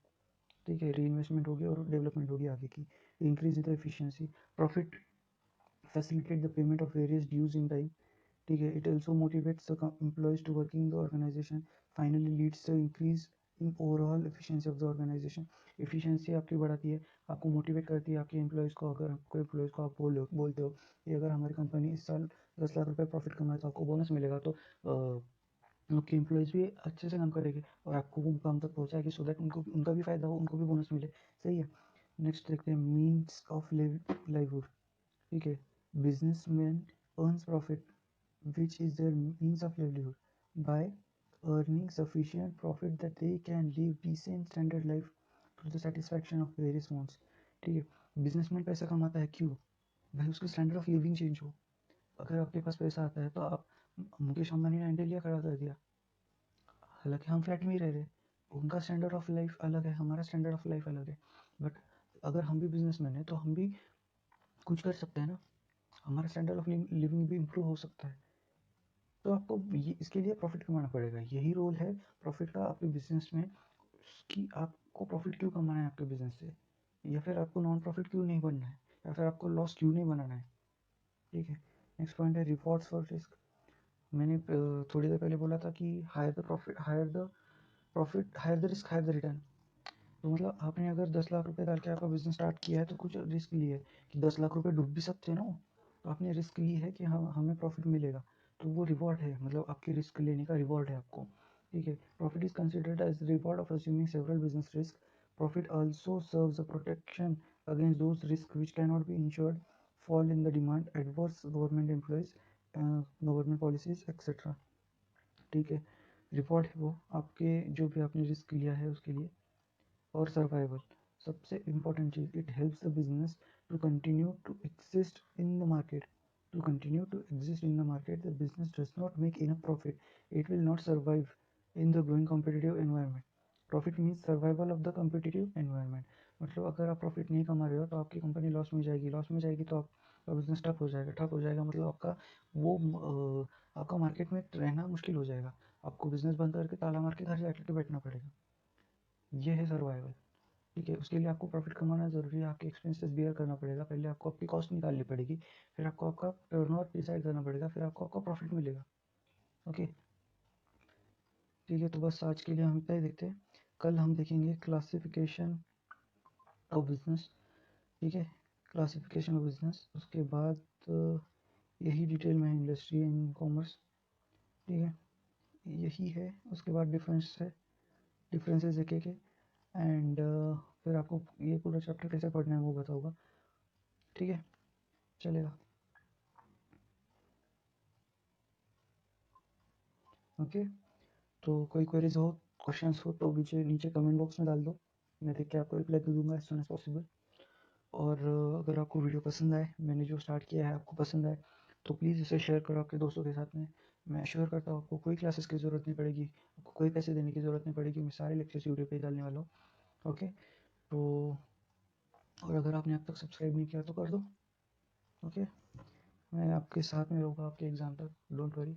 ठीक है, री इन्वेस्टमेंट होगी और डेवलपमेंट होगी आगे की। Increase in the efficiency. Profit facilitate the payment of various dues in time. ठीक है, it also motivates the employees to working the organisation. Finally leads the increase in overall efficiency of the organisation. Efficiency आपकी बढ़ाती है, आपको motivate करती है आपके employees को। अगर आपको एम्प्लॉयज़ को आप बोलते हो कि अगर हमारी कंपनी इस साल 10 लाख रुपए प्रॉफिट कमाए तो आपको बोनस मिलेगा, तो आपके एम्प्लॉयज़ भी अच्छे से काम करेंगे और आपको वो काम तक पहुँचाएगी सो दैट उनको उनका भी फायदा हो, उनको भी बोनस मिले। सही है। नेक्स्ट देखते हैं मीन्स ऑफ लाइवलीहुड। ठीक है, businessman earns profit which is their means of livelihood by earning sufficient profit that they can live decent standard life to the satisfaction of various wants. ठीक है, businessman पैसा कमाता है क्यों? भाई उसकी स्टैंडर्ड ऑफ लिविंग चेंज हो। अगर आपके पास पैसा आता है तो आप, मुकेश अंबानी ने इंडिया खड़ा कर दिया, हालांकि हम फ्लैट में ही रह रहे, उनका स्टैंडर्ड ऑफ लाइफ अलग है, हमारा स्टैंडर्ड ऑफ लाइफ अलग है। बट अगर हम भी बिजनेसमैन है तो हम भी कुछ कर सकते हैं ना। हमारा स्टैंडर्ड ऑफ लिविंग भी इम्प्रूव हो सकता है। तो आपको इसके लिए प्रॉफिट कमाना पड़ेगा। यही रोल है प्रॉफिट का आपके बिजनेस में, कि आपको प्रॉफिट क्यों कमाना है आपके बिजनेस से, या फिर आपको नॉन प्रॉफिट क्यों नहीं बनना है, या फिर आपको लॉस क्यों नहीं बनाना है। ठीक है। नेक्स्ट पॉइंट है रिवॉर्ड्स फॉर रिस्क। मैंने थोड़ी देर पहले बोला था कि higher the profit, higher the risk, higher the return. तो मतलब आपने अगर 10 लाख रुपए डाल के आपका बिजनेस स्टार्ट किया है तो कुछ रिस्क लिए है कि 10 लाख रुपए डूब भी सकते हैं ना। तो आपने रिस्क ली है कि हमें प्रॉफिट मिलेगा, तो वो रिवॉर्ड है, मतलब आपकी रिस्क लेने का रिवॉर्ड है आपको। ठीक है। Profit is considered as reward of assuming several business risk. Profit also serves a protection against those risk which can not be insured, fall in the demand, adverse government employees, government policies etcetera. ठीक है। Reward है वो आपके जो भी आपने risk लिया है उसके लिए। और सर्वाइवल सबसे इम्पोर्टेंट चीज़, it helps the business to continue to exist in the market. To continue to exist in the market, the business does not make enough profit, it will not survive in the growing competitive environment. Profit means survival of the competitive environment. मतलब अगर आप profit नहीं कमा रहे हो तो आपकी company loss में जाएगी, लॉस में जाएगी तो आपका बिजनेस ठप हो जाएगा, ठप हो जाएगा मतलब आपका वो आपका मार्केट में रहना मुश्किल हो जाएगा, आपको बिजनेस बंद करके ताला मार के घर जाके बैठना पड़ेगा। ये है सर्वाइवल। ठीक है। उसके लिए आपको प्रॉफिट कमाना ज़रूरी है, आपके एक्सपेंसेस बियर करना पड़ेगा, पहले आपको आपकी कॉस्ट निकालनी पड़ेगी, फिर आपको आपका टर्नओवर डिसाइड करना पड़ेगा, फिर आपको आपका प्रॉफिट मिलेगा। ओके। ठीक है। तो बस आज के लिए हम इतना ही देखते हैं, कल हम देखेंगे क्लासिफिकेशन ऑफ बिजनेस। ठीक है। क्लासिफिकेशन ऑफ बिजनेस, उसके बाद यही डिटेल में इंडस्ट्री एंड कॉमर्स। ठीक है। यही है। उसके बाद डिफरेंस है, डिफरेंसेस एक एक है, एंड फिर आपको ये पूरा चैप्टर कैसे पढ़ना है वो बताऊंगा। ठीक है। चलेगा। ओके। तो कोई क्वेरीज हो, क्वेश्चंस हो तो नीचे नीचे कमेंट बॉक्स में डाल दो, मैं देख के आपको रिप्लाई कर दूंगा एज सुन एज पॉसिबल। और अगर आपको वीडियो पसंद आए, मैंने जो स्टार्ट किया है आपको पसंद आए, तो प्लीज़ इसे शेयर करो आपके दोस्तों के साथ में। मैं श्योर करता हूँ आपको कोई क्लासेस की ज़रूरत नहीं पड़ेगी, आपको कोई पैसे देने की ज़रूरत नहीं पड़ेगी, मैं सारे लेक्चर्स यूट्यूब पे डालने वाला हूँ। ओके। तो और अगर आपने अब तक सब्सक्राइब नहीं किया तो कर दो। ओके। मैं आपके साथ में रहूँगा आपके एग्ज़ाम तक, don't worry.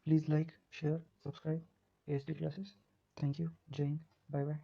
Please like, share, subscribe ASD classes. Thank you. जय हिंद। Bye bye.